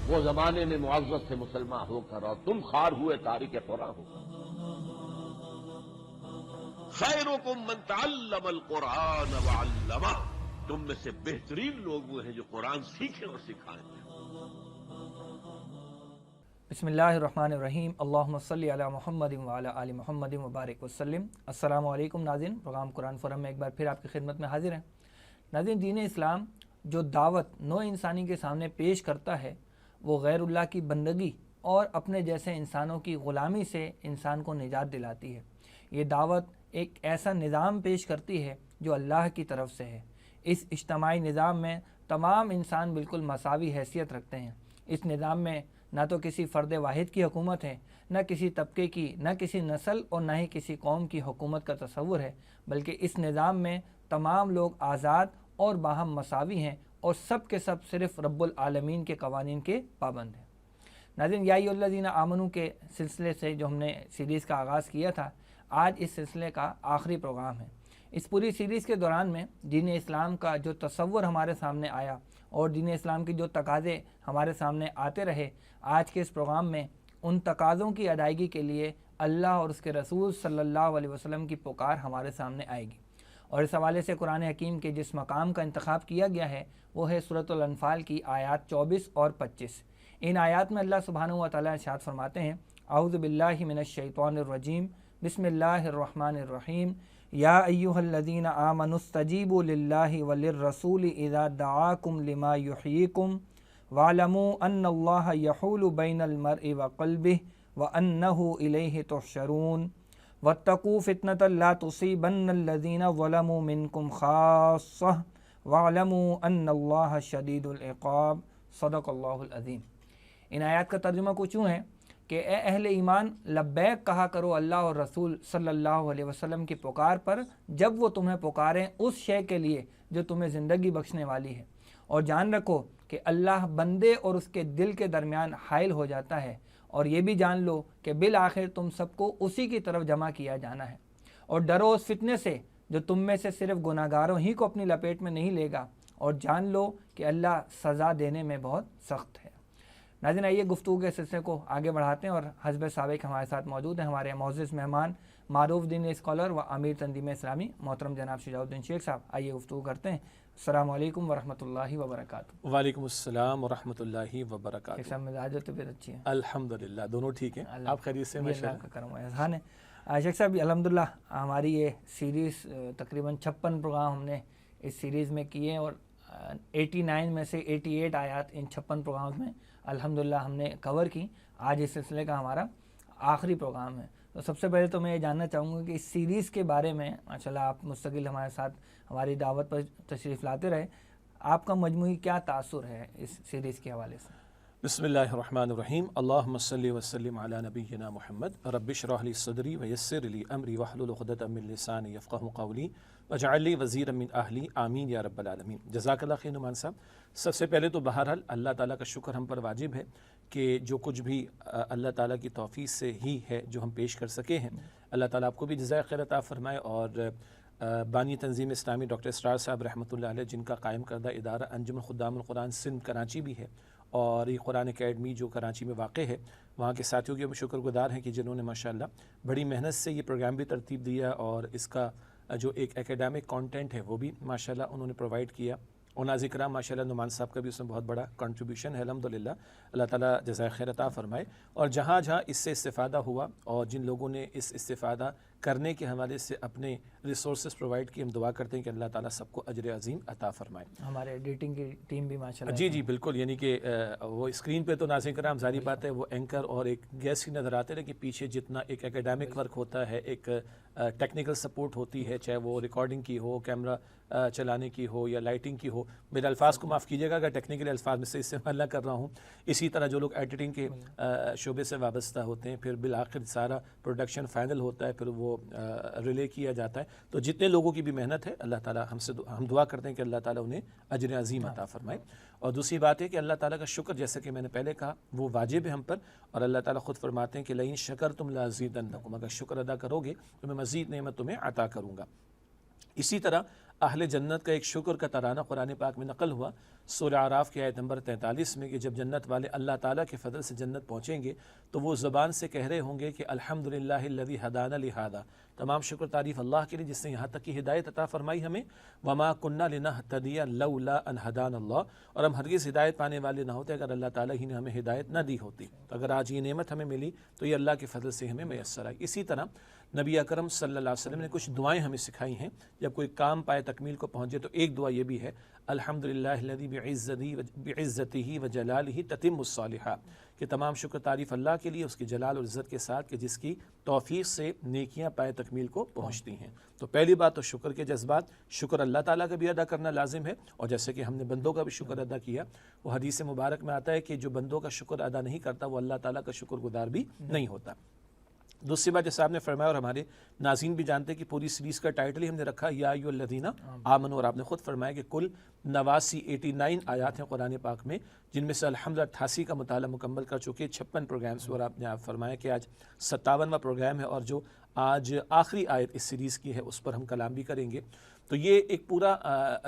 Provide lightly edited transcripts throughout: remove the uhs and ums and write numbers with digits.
وہ زمانے میں معزز تھے مسلمان ہو کر اور تم خوار ہوئے تارک قرآن ہو کر۔ خیرکم من تعلم القرآن وعلمہ، تم میں سے بہترین لوگ وہ ہیں جو قرآن سیکھیں اور سکھائیں۔ بسم اللہ الرحمن الرحیم، اللہم صلی علی محمد وعلی آل محمد وبارک وسلم۔ السلام علیکم ناظرین، پروگرام قرآن فورم میں ایک بار پھر آپ کی خدمت میں حاضر ہیں۔ ناظرین، دین اسلام جو دعوت نو انسانی کے سامنے پیش کرتا ہے وہ غیر اللہ کی بندگی اور اپنے جیسے انسانوں کی غلامی سے انسان کو نجات دلاتی ہے۔ یہ دعوت ایک ایسا نظام پیش کرتی ہے جو اللہ کی طرف سے ہے۔ اس اجتماعی نظام میں تمام انسان بالکل مساوی حیثیت رکھتے ہیں۔ اس نظام میں نہ تو کسی فرد واحد کی حکومت ہے، نہ کسی طبقے کی، نہ کسی نسل اور نہ ہی کسی قوم کی حکومت کا تصور ہے، بلکہ اس نظام میں تمام لوگ آزاد اور باہم مساوی ہیں اور سب کے سب صرف رب العالمین کے قوانین کے پابند ہیں۔ ناظرین، یا ایھا الذین آمنوا کے سلسلے سے جو ہم نے سیریز کا آغاز کیا تھا، آج اس سلسلے کا آخری پروگرام ہے۔ اس پوری سیریز کے دوران میں دین اسلام کا جو تصور ہمارے سامنے آیا اور دین اسلام کی جو تقاضے ہمارے سامنے آتے رہے، آج کے اس پروگرام میں ان تقاضوں کی ادائیگی کے لیے اللہ اور اس کے رسول صلی اللہ علیہ وسلم کی پکار ہمارے سامنے آئے گی۔ اور اس حوالے سے قرآن حکیم کے جس مقام کا انتخاب کیا گیا ہے وہ ہے سورۃ الانفال کی آیات 24 اور 25۔ ان آیات میں اللہ سبحانہ و تعالیٰ ارشاد فرماتے ہیں، اعوذ باللہ من الشیطان الرجیم، بسم اللہ الرحمن الرحیم، یا ایھا الذین آمنوا استجیبوا للہ وللرسول اذا دعاکم لما یحییکم واعلموا ان اللہ یحول بین المرء وقلبہ وانہ الیہ تحشرون واتقوا فتنة لا تصیبن الذین ظلموا منکم خاصہ واعلموا ان اللہ شدید العقاب۔ صدق اللہ العظیم۔ ان آیات کا ترجمہ کچھ یوں ہے کہ اے اہل ایمان، لبیک کہا کرو اللہ اور رسول صلی اللہ علیہ وسلم کی پکار پر جب وہ تمہیں پکاریں اس شے کے لیے جو تمہیں زندگی بخشنے والی ہے، اور جان رکھو کہ اللہ بندے اور اس کے دل کے درمیان حائل ہو جاتا ہے، اور یہ بھی جان لو کہ بالآخر تم سب کو اسی کی طرف جمع کیا جانا ہے، اور ڈرو اس فتنے سے جو تم میں سے صرف گناہگاروں ہی کو اپنی لپیٹ میں نہیں لے گا، اور جان لو کہ اللہ سزا دینے میں بہت سخت ہے۔ ناظرین، آئیے گفتگو کے سلسلے کو آگے بڑھاتے ہیں، اور حسب سابق ہمارے ساتھ موجود ہیں ہمارے معزز مہمان، معروف دینی اسکالر و امیر تنظیم اسلامی محترم جناب شجاع الدین شیخ صاحب۔ آئیے گفتگو کرتے ہیں۔ السلام علیکم ورحمۃ اللہ وبرکاتہ۔ وعلیکم السلام ورحمۃ اللہ وبرکاتہ۔ شیخ صاحب، مزاج و طبیعت اچھی ہے؟ الحمدللہ، دونوں ٹھیک ہیں۔ آپ خیریت سے؟ اللہ کا کرم و احسان ہے۔ شیخ صاحب، الحمدللہ ہماری یہ سیریز تقریباً 56 پروگرام ہم نے اس سیریز میں کیے، اور 89 میں سے 88 آیات ان 56 پروگرامز میں الحمدللہ ہم نے کور کی۔ آج اس سلسلے کا ہمارا آخری پروگرام ہے۔ تو سب سے پہلے تو میں یہ جاننا چاہوں گا کہ اس سیریز کے بارے میں، ماشاءاللہ آپ مستقل ہمارے ساتھ ہماری دعوت پر تشریف لاتے رہے، آپ کا مجموعی کیا تاثر ہے اس سیریز کے حوالے سے؟ بسم اللہ الرحمن الرحیم، اللہم صلی وسلم علی نبینا محمد، رب اشرح لی صدری ویسر لی امری واحلل عقدۃ من لسانی یفقہوا قولی واجعل لی وزیرا من اہلی، آمین یا رب العالمین۔ جزاک اللہ خیر نعمان صاحب۔ سب سے پہلے تو بہرحال اللہ تعالیٰ کا شکر ہم پر واجب ہے کہ جو کچھ بھی اللہ تعالیٰ کی توفیق سے ہی ہے جو ہم پیش کر سکے ہیں۔ اللہ تعالیٰ آپ کو بھی جزائے خیر عطا فرمائے، اور بانی تنظیم اسلامی ڈاکٹر اسرار صاحب رحمۃ اللہ علیہ، جن کا قائم کردہ ادارہ انجمن خدام القرآن سندھ کراچی بھی ہے، اور یہ قرآن اکیڈمی جو کراچی میں واقع ہے، وہاں کے ساتھیوں کے ہم شکر گزار ہیں کہ جنہوں نے ماشاءاللہ بڑی محنت سے یہ پروگرام بھی ترتیب دیا، اور اس کا جو ایک ایکیڈیمک کانٹینٹ ہے وہ بھی ماشاءاللہ انہوں نے پرووائڈ کیا، اور ناظرین کرام ماشاءاللہ نعمان صاحب کا بھی اس میں بہت بڑا کنٹریبیوشن ہے، الحمدللہ۔ اللہ تعالیٰ جزائے خیر عطا فرمائے۔ اور جہاں جہاں اس سے استفادہ ہوا اور جن لوگوں نے اس استفادہ کرنے کے حوالے سے اپنے ریسورسز پرووائڈ کی، ہم دعا کرتے ہیں کہ اللہ تعالیٰ سب کو اجر عظیم عطا فرمائے۔ ہمارے ایڈیٹنگ کی ٹیم بھی ماشاءاللہ جی بالکل، یعنی کہ وہ اسکرین پہ تو ناظرین کرام ظاہری بات ہے وہ اینکر اور ایک گیسٹ ہی نظر آتے ہیں، کہ پیچھے جتنا ایک ایکیڈیمک ورک ہوتا ہے، ایک ٹیکنیکل سپورٹ ہوتی ہے، چاہے وہ ریکارڈنگ کی ہو، کیمرہ چلانے کی ہو یا لائٹنگ کی ہو۔ میرے الفاظ کو معاف کیجیے گا اگر ٹیکنیکل الفاظ میں سے استعمال نہ کر رہا ہوں۔ اسی طرح جو لوگ ایڈیٹنگ کے شعبے سے وابستہ ہوتے ہیں، پھر بالآخر سارا پروڈکشن فائنل ہوتا ہے، پھر وہ ریلے کیا جاتا ہے، تو جتنے لوگوں کی بھی محنت ہے اللہ تعالیٰ ہم دعا کرتے ہیں کہ اللہ تعالیٰ انہیں اجر عظیم عطا فرمائے۔ اور دوسری بات ہے کہ اللہ تعالیٰ کا شکر، جیسا کہ میں نے پہلے کہا، وہ واجب ہے ہم پر، اور اللہ تعالیٰ خود فرماتے ہیں کہ لئن شکرتم لازیدنکم، اگر شکر ادا کرو گے تو میں مزید نعمت تمہیں عطا کروں گا۔ اسی طرح اہل جنت کا ایک شکر کا ترانہ قرآن پاک میں نقل ہوا سورہ اعراف کی آیت نمبر 43 میں کہ جب جنت والے اللہ تعالیٰ کے فضل سے جنت پہنچیں گے تو وہ زبان سے کہہ رہے ہوں گے کہ الحمدللہ الذی ہدانا لہذا، تمام شکر تعریف اللہ کے لیے جس نے یہاں تک کی ہدایت عطا فرمائی ہمیں، وما کننا لنہتدی لولا ان ہدانا اللہ، اور ہم ہرگز ہدایت پانے والے نہ ہوتے اگر اللہ تعالیٰ ہی نے ہمیں ہدایت نہ دی ہوتی۔ تو اگر آج یہ نعمت ہمیں ملی تو یہ اللہ کے فضل سے ہمیں میسر آئی۔ اسی طرح نبی اکرم صلی اللہ علیہ وسلم نے کچھ دعائیں ہمیں سکھائی ہیں، جب کوئی کام پائے تکمیل کو پہنچے تو ایک دعا یہ بھی ہے الحمدللہ الذی بعزتہ وجلالہ تتم الصالحات، کہ تمام شکر تعریف اللہ کے لیے اس کی جلال اور عزت کے ساتھ کہ جس کی توفیق سے نیکیاں پائے تکمیل کو پہنچتی ہیں۔ تو پہلی بات تو شکر کے جذبات، شکر اللہ تعالیٰ کا بھی ادا کرنا لازم ہے، اور جیسے کہ ہم نے بندوں کا بھی شکر ادا کیا، وہ حدیث مبارک میں آتا ہے کہ جو بندوں کا شکر ادا نہیں کرتا وہ اللہ تعالیٰ کا شکر گزار بھی نہیں ہوتا۔ دوسری بات جیسے آپ نے فرمایا اور ہمارے ناظرین بھی جانتے ہیں کہ پوری سیریز کا ٹائٹل ہی ہم نے رکھا یا ایھا الذین آمنوا، اور آپ نے خود فرمایا کہ کل 89 آیات ہیں قرآن پاک میں، جن میں سے الحمدللہ 88 کا مطالعہ مکمل کر چکے، 56 پروگرامز، اور آپ نے فرمایا کہ آج 57واں پروگرام ہے، اور جو آج آخری آیت اس سیریز کی ہے اس پر ہم کلام بھی کریں گے۔ تو یہ ایک پورا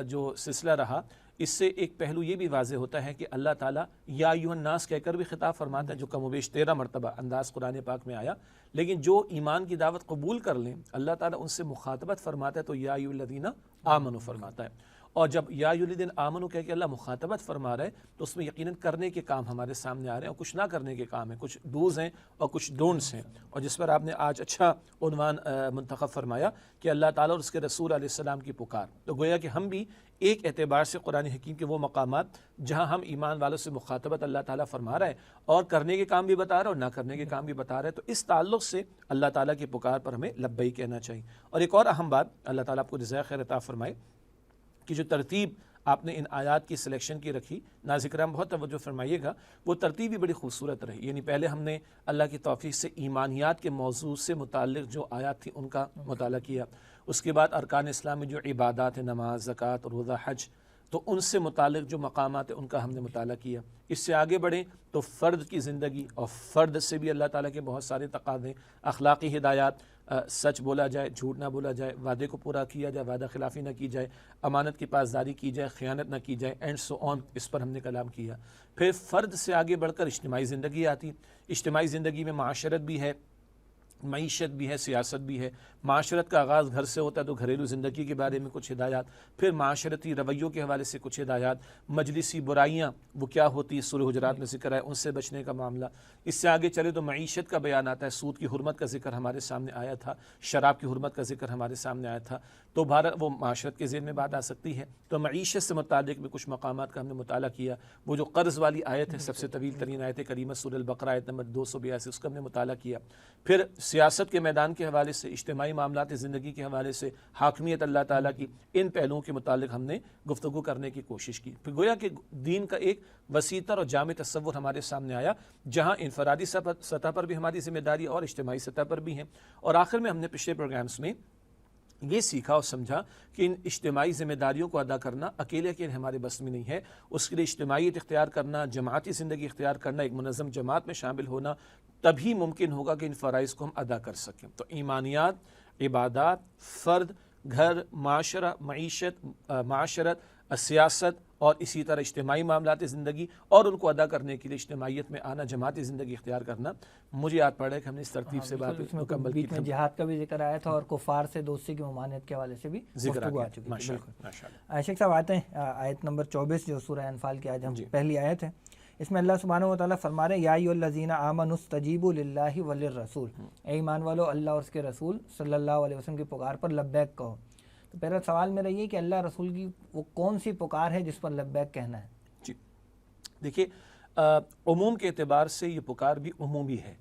جو سلسلہ رہا، اس سے ایک پہلو یہ بھی واضح ہوتا ہے کہ اللہ تعالیٰ یا ایھا الناس کہہ کر بھی خطاب فرماتا ہے، جو کم و بیش 13 مرتبہ انداز قرآن پاک میں آیا، لیکن جو ایمان کی دعوت قبول کر لیں اللہ تعالیٰ ان سے مخاطبت فرماتا ہے تو یا ایھا الذین آمنوا فرماتا ہے، اور جب یا ایھا الذین آمنوا کہہ کے اللہ مخاطبت فرما رہا ہے تو اس میں یقیناً کرنے کے کام ہمارے سامنے آ رہے ہیں، اور کچھ نہ کرنے کے کام ہیں، کچھ ڈوز ہیں اور کچھ ڈونٹس ہیں، اور جس پر آپ نے آج اچھا عنوان منتخب فرمایا کہ اللہ تعالیٰ اور اس کے رسول علیہ السلام کی پکار۔ تو گویا کہ ہم بھی ایک اعتبار سے قرآن حکیم کے وہ مقامات جہاں ہم ایمان والوں سے مخاطبت اللہ تعالیٰ فرما رہا ہے اور کرنے کے کام بھی بتا رہا ہے اور نہ کرنے کے کام بھی بتا رہا ہے، تو اس تعلق سے اللہ تعالیٰ کی پکار پر ہمیں لبیک کہنا چاہیے۔ اور ایک اور اہم بات، اللہ تعالیٰ آپ کو جزائے خیر عطا فرمائے، کہ جو ترتیب آپ نے ان آیات کی سلیکشن کی رکھی، ناظرین کرام بہت توجہ فرمائیے گا، وہ ترتیب بھی بڑی خوبصورت رہی۔ یعنی پہلے ہم نے اللہ کی توفیق سے ایمانیات کے موضوع سے متعلق جو آیات تھی ان کا مطالعہ کیا، اس کے بعد ارکان اسلام میں جو عبادات ہیں، نماز، زکوٰۃ، روزہ، حج، تو ان سے متعلق جو مقامات ہیں ان کا ہم نے مطالعہ کیا۔ اس سے آگے بڑھیں تو فرد کی زندگی، اور فرد سے بھی اللہ تعالیٰ کے بہت سارے تقاضے، اخلاقی ہدایات، سچ بولا جائے، جھوٹ نہ بولا جائے، وعدے کو پورا کیا جائے، وعدہ خلافی نہ کی جائے، امانت کی پاسداری کی جائے، خیانت نہ کی جائے، اینڈ سو آن، اس پر ہم نے کلام کیا۔ پھر فرد سے آگے بڑھ کر اجتماعی زندگی آتی، اجتماعی زندگی میں معاشرت بھی ہے، معیشت بھی ہے، سیاست بھی ہے۔ معاشرت کا آغاز گھر سے ہوتا ہے تو گھریلو زندگی کے بارے میں کچھ ہدایات، پھر معاشرتی رویوں کے حوالے سے کچھ ہدایات، مجلسی برائیاں وہ کیا ہوتی ہے، سورہ حجرات میں ذکر ہے، ان سے بچنے کا معاملہ۔ اس سے آگے چلے تو معیشت کا بیان آتا ہے، سود کی حرمت کا ذکر ہمارے سامنے آیا تھا، شراب کی حرمت کا ذکر ہمارے سامنے آیا تھا، تو بھارت وہ معاشرت کے ذہن میں بات آ سکتی ہے۔ تو معیشت سے متعلق بھی کچھ مقامات کا ہم نے مطالعہ کیا، وہ جو قرض والی آیت ہے، سب سے طویل ترین آیت کریمہ سورہ البقرہ آیت نمبر 282، اس کا ہم نے مطالعہ کیا۔ پھر سیاست کے میدان کے حوالے سے، اجتماعی معاملات زندگی کے حوالے سے، حاکمیت اللہ تعالیٰ کی، ان پہلوؤں کے متعلق ہم نے گفتگو کرنے کی کوشش کی۔ پھر گویا کہ دین کا ایک وسیع تر اور جامع تصور ہمارے سامنے آیا، جہاں انفرادی سطح پر بھی ہماری ذمہ داری اور اجتماعی سطح پر بھی ہیں۔ اور آخر میں ہم نے پچھلے پروگرامز میں یہ سیکھا اور سمجھا کہ ان اجتماعی ذمہ داریوں کو ادا کرنا اکیلے اکیلے ہمارے بس میں نہیں ہے، اس کے لیے اجتماعیت اختیار کرنا، جماعتی زندگی اختیار کرنا، ایک منظم جماعت میں شامل ہونا، تبھی ممکن ہوگا کہ ان فرائض کو ہم ادا کر سکیں۔ تو ایمانیات، عبادات، فرد، گھر، معاشرہ، معیشت، معاشرت، سیاست، اور اسی طرح اجتماعی معاملات زندگی، اور ان کو ادا کرنے کے لیے اجتماعیت میں آنا، جماعتی زندگی اختیار کرنا، مجھے یاد پڑ رہا ہے کہ ہم نے اس ترتیب سے بات مکمل کی۔ بیچ میں جہاد کا بھی ذکر آیا تھا اور کفار سے دوستی کی ممانعت کے حوالے سے بھی گفتگو آ چکی ہے۔ بالکل شیخ صاحب، آتے ہیں آیت نمبر 24 جو سورہ انفال کی آج پہلی آیت ہے، اس میں اللہ سبحانہ و تعالیٰ فرما رہے ہیں یا ایھا الذین آمنوا استجیبوا للہ وللرسول، اے ایمان والو اللہ اور اس کے رسول صلی اللہ علیہ وسلم کی پکار پر لبیک کہو۔ تو پہلا سوال میرا یہ کہ اللہ رسول کی وہ کون سی پکار ہے جس پر لبیک کہنا ہے؟ جی دیکھیے، عموم کے اعتبار سے یہ پکار بھی عمومی ہے،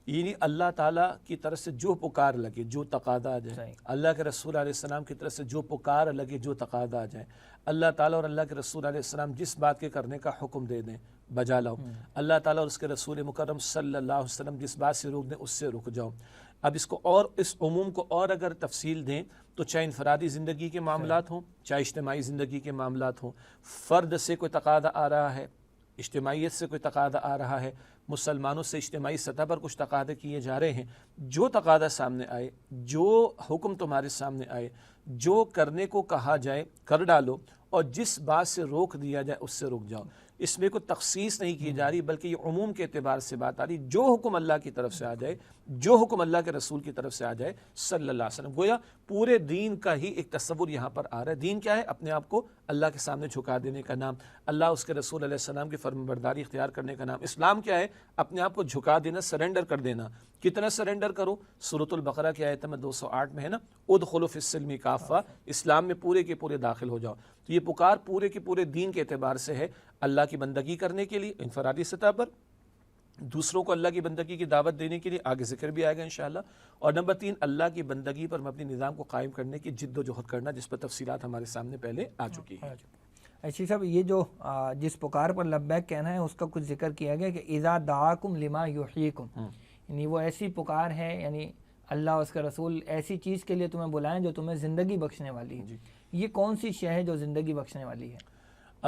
یعنی اللہ تعالیٰ کی طرف سے جو پکار لگے، جو تقاضا آ جائے، اللہ کے رسول علیہ السلام کی طرف سے جو پکار لگے، جو تقاضا آ جائے، اللہ تعالیٰ اور اللہ کے رسول علیہ السلام جس بات کے کرنے کا حکم دے دیں بجا لاؤ، اللہ تعالیٰ اور اس کے رسول مکرم صلی اللہ علیہ وسلم جس بات سے روک دیں اس سے رک جاؤ۔ اب اس کو اور اس عموم کو اور اگر تفصیل دیں تو چاہے انفرادی زندگی کے معاملات ہوں، چاہے اجتماعی زندگی کے معاملات ہوں، فرد سے کوئی تقاضا آ رہا ہے، اجتماعیت سے کوئی تقاضا آ رہا ہے، مسلمانوں سے اجتماعی سطح پر کچھ تقاضے کیے جا رہے ہیں، جو تقاضا سامنے آئے، جو حکم تمہارے سامنے آئے، جو کرنے کو کہا جائے کر ڈالو، اور جس بات سے روک دیا جائے اس سے رک جاؤ۔ اس میں کوئی تخصیص نہیں کی جا رہی، بلکہ یہ عموم کے اعتبار سے بات آ رہی، جو حکم اللہ کی طرف سے آ جائے، جو حکم اللہ کے رسول کی طرف سے آ جائے صلی اللہ علیہ وسلم، گویا پورے دین کا ہی ایک تصور یہاں پر آ رہا ہے۔ دین کیا ہے؟ اپنے آپ کو اللہ کے سامنے جھکا دینے کا نام، اللہ اس کے رسول علیہ السلام کی فرمانبرداری اختیار کرنے کا نام۔ اسلام کیا ہے؟ اپنے آپ کو جھکا دینا، سرنڈر کر دینا۔ کتنا سرنڈر کرو؟ سورۃ البقرہ کی آیت نمبر 208 میں ہے نا، ادخلوا فی السلم کافہ، اسلام میں پورے کے پورے داخل ہو جاؤ۔ تو یہ پکار پورے کے پورے دین کے اعتبار سے ہے، اللہ کی بندگی کرنے کے لیے انفرادی سطح پر، دوسروں کو اللہ کی بندگی کی دعوت دینے کے لیے، آگے ذکر بھی آئے گا انشاءاللہ، اور نمبر 3 اللہ کی بندگی پر مبنی نظام کو قائم کرنے کی جد و جہد کرنا، جس پر تفصیلات ہمارے سامنے پہلے آ چکی ہیں۔ ایسی صاحب یہ جو جس پکار پر لبیک کہنا ہے اس کا کچھ ذکر کیا گیا کہ اذا دعاکم لما یحییکم، یعنی وہ ایسی پکار ہے، یعنی اللہ اور اس کا رسول ایسی چیز کے لیے تمہیں بلائیں جو تمہیں زندگی بخشنے والی ہے۔ یہ کون سی شے ہے جو زندگی بخشنے والی ہے؟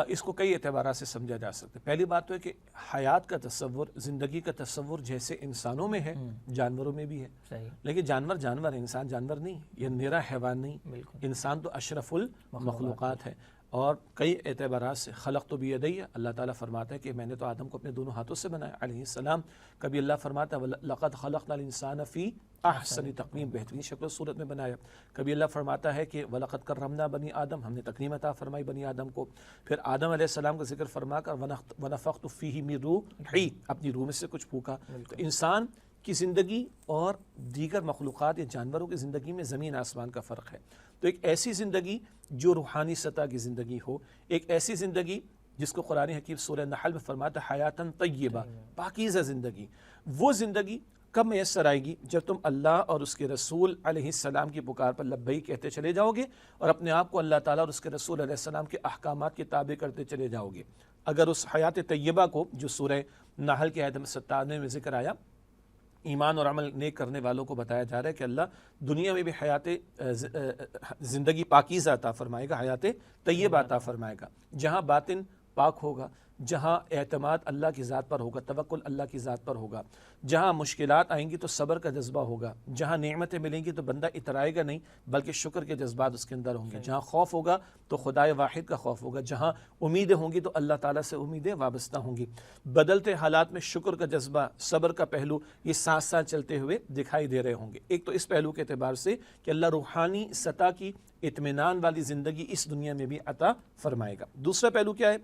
اس کو کئی اعتبارات سے سمجھا جا سکتا ہے۔ پہلی بات تو ہے کہ حیات کا تصور، زندگی کا تصور جیسے انسانوں میں ہے، جانوروں میں بھی ہے۔ صحیح۔ لیکن جانور جانور ہے، انسان جانور نہیں، یہ نرا حیوان نہیں، انسان تو اشرف المخلوقات ہے۔ اور کئی اعتبارات سے خلق تو بیدی، اللہ تعالیٰ فرماتا ہے کہ میں نے تو آدم کو اپنے دونوں ہاتھوں سے بنایا علیہ السلام۔ کبھی اللہ فرماتا ہے لقد خلقنا الانسان فی احسن تقویم، بہترین شکل و صورت میں بنایا۔ کبھی اللہ فرماتا ہے کہ وَلَقَدْ كَرَّمْنَا بنی آدم، ہم نے تکریم عطا فرمائی بنی آدم کو۔ پھر آدم علیہ السلام کا ذکر فرما کر وَنَفَخْتُ فِيهِ مِن روحی، اپنی روح میں سے کچھ پھونکا۔ تو انسان کی زندگی اور دیگر مخلوقات یا جانوروں کی زندگی میں زمین آسمان کا فرق ہے۔ تو ایک ایسی زندگی جو روحانی سطح کی زندگی ہو، ایک ایسی زندگی جس کو قرآن حکیم سورہ نحل میں فرماتا ہے حیاتاً طیبہ، پاکیزہ زندگی، وہ زندگی کب میسر آئے گی؟ جب تم اللہ اور اس کے رسول علیہ السلام کی پکار پر لبیک کہتے چلے جاؤ گے اور اپنے آپ کو اللہ تعالیٰ اور اس کے رسول علیہ السلام کے احکامات کے تابع کرتے چلے جاؤ گے۔ اگر اس حیات طیبہ کو جو سورہ نحل کی آیت نمبر 97 میں ذکر آیا، ایمان اور عمل نیک کرنے والوں کو بتایا جا رہا ہے کہ اللہ دنیا میں بھی حیات زندگی پاکیزہ عطا فرمائے گا، حیات طیبہ عطا فرمائے گا، جہاں باطن پاک ہوگا، جہاں اعتماد اللہ کی ذات پر ہوگا، توکل اللہ کی ذات پر ہوگا، جہاں مشکلات آئیں گی تو صبر کا جذبہ ہوگا، جہاں نعمتیں ملیں گی تو بندہ اترائے گا نہیں بلکہ شکر کے جذبات اس کے اندر ہوں گے، جہاں خوف ہوگا تو خدائے واحد کا خوف ہوگا، جہاں امیدیں ہوں گی تو اللہ تعالیٰ سے امیدیں وابستہ ہوں گی۔ بدلتے حالات میں شکر کا جذبہ، صبر کا پہلو، یہ ساتھ ساتھ چلتے ہوئے دکھائی دے رہے ہوں گے۔ ایک تو اس پہلو کے اعتبار سے کہ اللہ روحانی سطح کی اطمینان والی زندگی اس دنیا میں بھی عطا فرمائے گا۔ دوسرا پہلو کیا ہے؟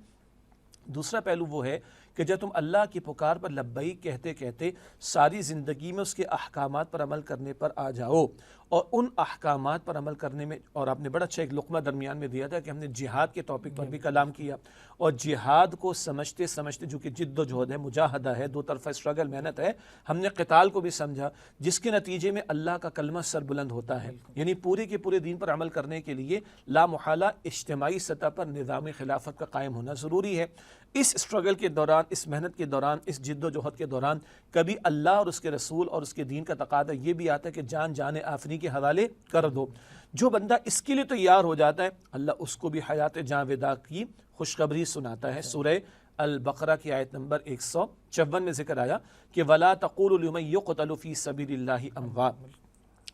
دوسرا پہلو وہ ہے کہ جب تم اللہ کی پکار پر لبیک کہتے کہتے ساری زندگی میں اس کے احکامات پر عمل کرنے پر آ جاؤ، اور ان احکامات پر عمل کرنے میں، اور آپ نے بڑا اچھا ایک لقمہ درمیان میں دیا تھا کہ ہم نے جہاد کے ٹاپک پر بھی کلام کیا، اور جہاد کو سمجھتے سمجھتے جو کہ جد و جہد ہے، مجاہدہ ہے، دو طرفہ اسٹرگل، محنت ہے، ہم نے قتال کو بھی سمجھا جس کے نتیجے میں اللہ کا کلمہ سر بلند ہوتا ہے۔ یعنی پورے کے پورے دین پر عمل کرنے کے لیے لا محالہ اجتماعی سطح پر نظام خلافت کا قائم ہونا ضروری ہے۔ اس اسٹرگل کے دوران، اس محنت کے دوران، اس جد و جہد کے دوران کبھی اللہ اور اس کے رسول اور اس کے دین کا تقاضا یہ بھی آتا ہے کہ جان جان آفرین کے حوالے کر دو۔ جو بندہ اس کے لیے تیار ہو جاتا ہے اللہ اس کو بھی حیات جاودہ کی خوشخبری سناتا ہے۔ سورہ البقرہ کی آیت نمبر 154 میں ذکر آیا کہ وَلَا تَقُولُوا لِمَن يُقْتَلُ فِي سَبِيلِ اللَّهِ أَمْوَاتٌ،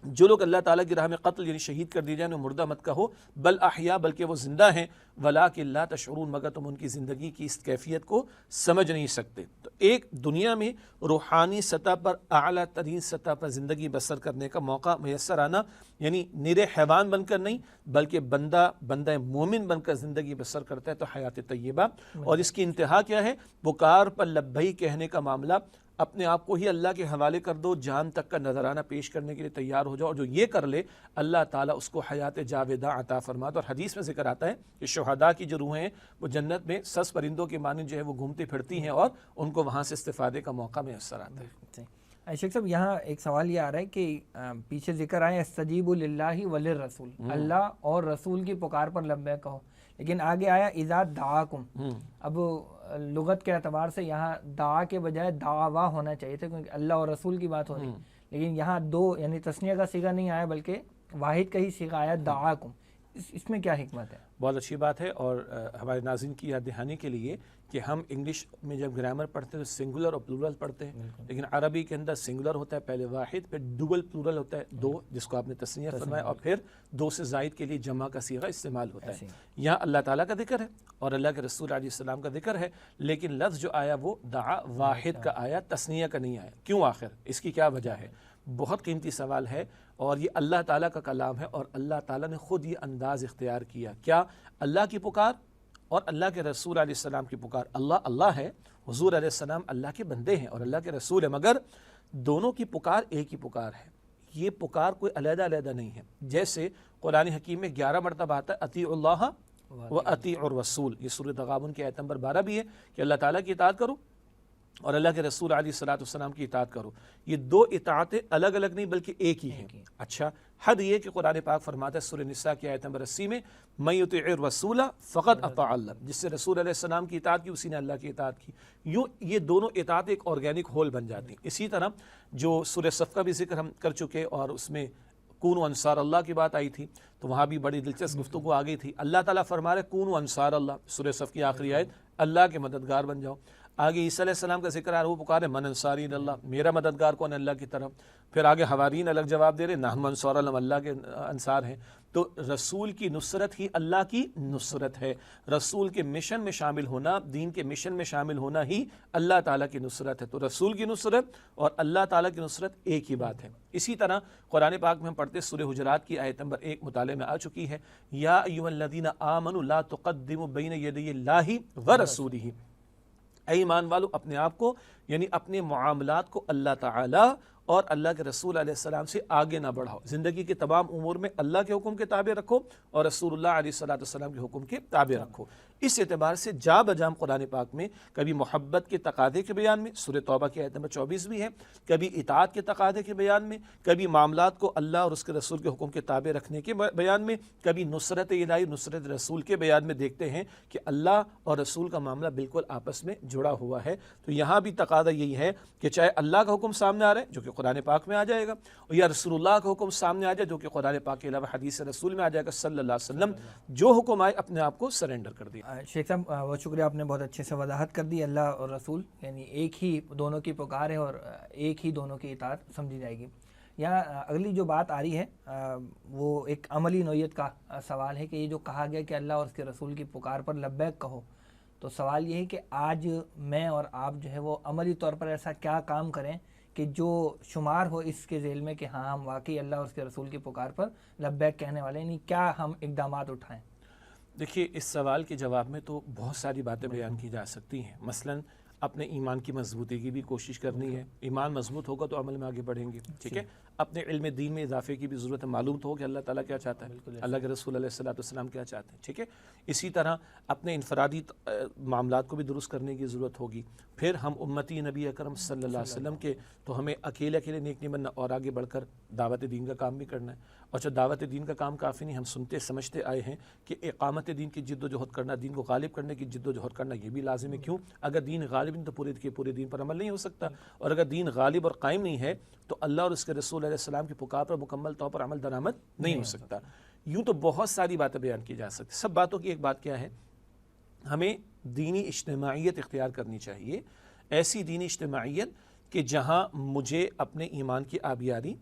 جو لوگ اللہ تعالیٰ کی راہ میں قتل یعنی شہید کر دی جائیں، مردہ مت کہو، بل احیا، بلکہ وہ زندہ ہیں، وَلَٰكِن لَا تَشْعُرُونَ، مگر تم ان کی زندگی کی اس کیفیت کو سمجھ نہیں سکتے۔ تو ایک دنیا میں روحانی سطح پر اعلیٰ ترین سطح پر زندگی بسر کرنے کا موقع میسر آنا، یعنی نرے حیوان بن کر نہیں بلکہ بندہ مومن بن کر زندگی بسر کرتا ہے، تو حیات طیبہ۔ اور اس کی انتہا کیا ہے؟ پکار پر لبیک کہنے کا معاملہ، اپنے آپ کو ہی اللہ کے حوالے کر دو، جان تک کا نذرانہ پیش کرنے کے لیے تیار ہو جاؤ، اور جو یہ کر لے اللہ تعالیٰ اس کو حیات جاودہ عطا فرماتا۔ اور حدیث میں ذکر آتا ہے کہ شہداء کی جو روحیں ہیں وہ جنت میں سس پرندوں کے مانند جو ہے وہ گھومتی پھرتی ہیں، اور ان کو وہاں سے استفادے کا موقع میسر آتا ہے۔ شیخ صاحب یہاں ایک سوال یہ آ رہا ہے کہ پیچھے ذکر آئے استجیبوا للہ وللرسول، اللہ اور رسول کی پکار پر لبیک کہو، لیکن آگے آیا اذا دعاکم۔ اب لغت کے اعتبار سے یہاں دعا کے بجائے دعوا ہونا چاہیے تھا، کیونکہ اللہ اور رسول کی بات ہو رہی، لیکن یہاں دو یعنی تثنیہ کا صیغہ نہیں آیا بلکہ واحد کا ہی صیغہ آیا دعاکم۔ اس میں کیا حکمت ہے؟ بہت اچھی بات ہے، اور ہمارے ناظرین کی یاد دہانی کے لیے کہ ہم انگلش میں جب گرامر پڑھتے ہیں تو سنگولر اور پلورل پڑھتے ہیں، لیکن عربی کے اندر سنگولر ہوتا ہے پہلے واحد، پھر ڈبل پلورل ہوتا ہے دو، جس کو آپ نے تسنیہ فرمایا، اور پھر دو سے زائد کے لیے جمع کا صیغہ استعمال ہوتا ہے۔ یہاں اللہ تعالیٰ کا ذکر ہے اور اللہ کے رسول علیہ السلام کا ذکر ہے، لیکن لفظ جو آیا وہ دعا واحد کا آیا، تسنیہ کا نہیں آیا۔ کیوں آخر؟ اس کی کیا وجہ ہے؟ بہت قیمتی سوال ہے، اور یہ اللہ تعالیٰ کا کلام ہے، اور اللہ تعالیٰ نے خود یہ انداز اختیار کیا۔ کیا؟ اللہ کی پکار اور اللہ کے رسول علیہ السلام کی پکار۔ اللہ اللہ ہے، حضور علیہ السلام اللہ کے بندے ہیں اور اللہ کے رسول ہیں، مگر دونوں کی پکار ایک ہی پکار ہے۔ یہ پکار کوئی علیحدہ علیحدہ نہیں ہے۔ جیسے قرآن حکیم میں 11 مرتبہ آتا ہے اطیعوا اللہ و اطیعوا الرسول، یہ سورۃ تغابن کی آیت نمبر 12 بھی ہے کہ اللہ تعالیٰ کی اطاعت کرو اور اللہ کے رسول علیہ السلام کی اطاعت کرو۔ یہ دو اطاعتیں الگ الگ نہیں بلکہ ایک ہی ہیں۔ اچھا، حد یہ کہ قرآن پاک فرماتا ہے سورہ نساء کی آیت نمبر 80 میں من یطع الرسول فقد اطاع اللہ، جس سے رسول علیہ السلام کی اطاعت کی اسی نے اللہ کی اطاعت کی۔ یوں یہ دونوں اطاعت ایک آرگینک ہول بن جاتی ہیں۔ اسی طرح جو سورہ صف کا بھی ذکر ہم کر چکے، اور اس میں کونوا انصار اللہ کی بات آئی تھی، تو وہاں بھی بڑی دلچسپ گفتگو آ گئی تھی۔ اللہ تعالیٰ فرما رہے کونوا انصار اللہ، سورہ صف کی آخری آیت، اللہ کے مددگار بن جاؤ۔ آگے عیسیٰ علیہ السلام کا ذکر آ رہا ہے، وہ پکارے من انصاری اللہ، میرا مددگار کون ہے؟ اللہ کی طرف۔ پھر آگے حوارین الگ جواب دے رہے نحن انصار اللہ، اللہ کے انصار ہیں۔ تو رسول کی نصرت ہی اللہ کی نصرت ہے، رسول کے مشن میں شامل ہونا، دین کے مشن میں شامل ہونا ہی اللہ تعالیٰ کی نصرت ہے۔ تو رسول کی نصرت اور اللہ تعالیٰ کی نصرت ایک ہی بات ہے۔ اسی طرح قرآن پاک میں ہم پڑھتے سورہ حجرات کی آیت نمبر 1 مطالعے میں آ چکی ہے، یا ایھا الذین آمنوا لا تقدموا بین یدی اللہ ورسولہ، اے ایمان والو اپنے آپ کو یعنی اپنے معاملات کو اللہ تعالیٰ اور اللہ کے رسول علیہ السلام سے آگے نہ بڑھاؤ۔ زندگی کے تمام امور میں اللہ کے حکم کے تابع رکھو اور رسول اللہ علیہ السلام کے حکم کے تابع رکھو۔ اس اعتبار سے جا بجام قرآن پاک میں کبھی محبت کے تقاضے کے بیان میں، سورہ توبہ کی آیت نمبر 24 بھی ہے، کبھی اطاعت کے تقاضے کے بیان میں، کبھی معاملات کو اللہ اور اس کے رسول کے حکم کے تابع رکھنے کے بیان میں، کبھی نصرت الہی نصرت رسول کے بیان میں دیکھتے ہیں کہ اللہ اور رسول کا معاملہ بالکل آپس میں جڑا ہوا ہے۔ تو یہاں بھی تقاضا یہی ہے کہ چاہے اللہ کا حکم سامنے آ رہا ہے جو کہ قرآن پاک میں آ جائے گا، اور یا رسول اللہ کا حکم سامنے آ جائے جو کہ قرآن پاک کے علاوہ حدیث رسول میں آ جائے گا صلی اللہ علیہ وسلم، جو حکم آئے اپنے آپ کو سرنڈر کر دیا۔ شیخ صاحب بہت شکریہ، آپ نے بہت اچھے سے وضاحت کر دی۔ اللہ اور رسول یعنی ایک ہی دونوں کی پکار ہے اور ایک ہی دونوں کی اطاعت سمجھی جائے گی۔ یہاں اگلی جو بات آ رہی ہے وہ ایک عملی نوعیت کا سوال ہے کہ یہ جو کہا گیا کہ اللہ اور اس کے رسول کی پکار پر لبیک کہو، تو سوال یہ ہے کہ آج میں اور آپ جو ہے وہ عملی طور پر ایسا کیا کام کریں کہ جو شمار ہو اس کے ذیل میں کہ ہاں ہم واقعی اللہ اور اس کے رسول کی پکار پر لبیک کہنے والے، یعنی کیا ہم اقدامات اٹھائیں؟ دیکھیے، اس سوال کے جواب میں تو بہت ساری باتیں بیان کی جا سکتی ہیں۔ مثلاً اپنے ایمان کی مضبوطی کی بھی کوشش کرنی ہے، ایمان مضبوط ہوگا تو عمل میں آگے بڑھیں گے، ٹھیک ہے۔ اپنے علم دین میں اضافے کی بھی ضرورت ہے، معلوم تو ہو کہ اللہ تعالیٰ کیا چاہتا ہے، اللہ کے رسول علیہ السلام کیا چاہتے ہیں، ٹھیک ہے۔ اسی طرح اپنے انفرادی معاملات کو بھی درست کرنے کی ضرورت ہوگی۔ پھر ہم امتی نبی اکرم صلی اللہ علیہ وسلم کے، تو ہمیں اکیلے نیک نہیں بننا اور آگے بڑھ کر دعوت دین کا کام بھی کرنا ہے۔ اور جو دعوت دین کا کام کافی نہیں، ہم سنتے سمجھتے آئے ہیں کہ اقامت دین کی جد و جہد کرنا، دین کو غالب کرنے کی جد و جہد کرنا، یہ بھی لازم ہے۔ کیوں؟ اگر دین غالب نہیں تو پورے دین پر عمل نہیں ہو سکتا، اور اگر دین غالب اور قائم نہیں ہے تو اللہ اور اس کے رسول علیہ السلام کی پکار پر مکمل طور پر عمل درآمد نہیں ہو سکتا۔ یوں تو بہت ساری باتیں بیان کی جا سکتی، سب باتوں کی ایک بات کیا ہے، ہمیں دینی اجتماعیت اختیار کرنی چاہیے، ایسی دینی اجتماعیت کہ جہاں مجھے اپنے ایمان کی آبیاری،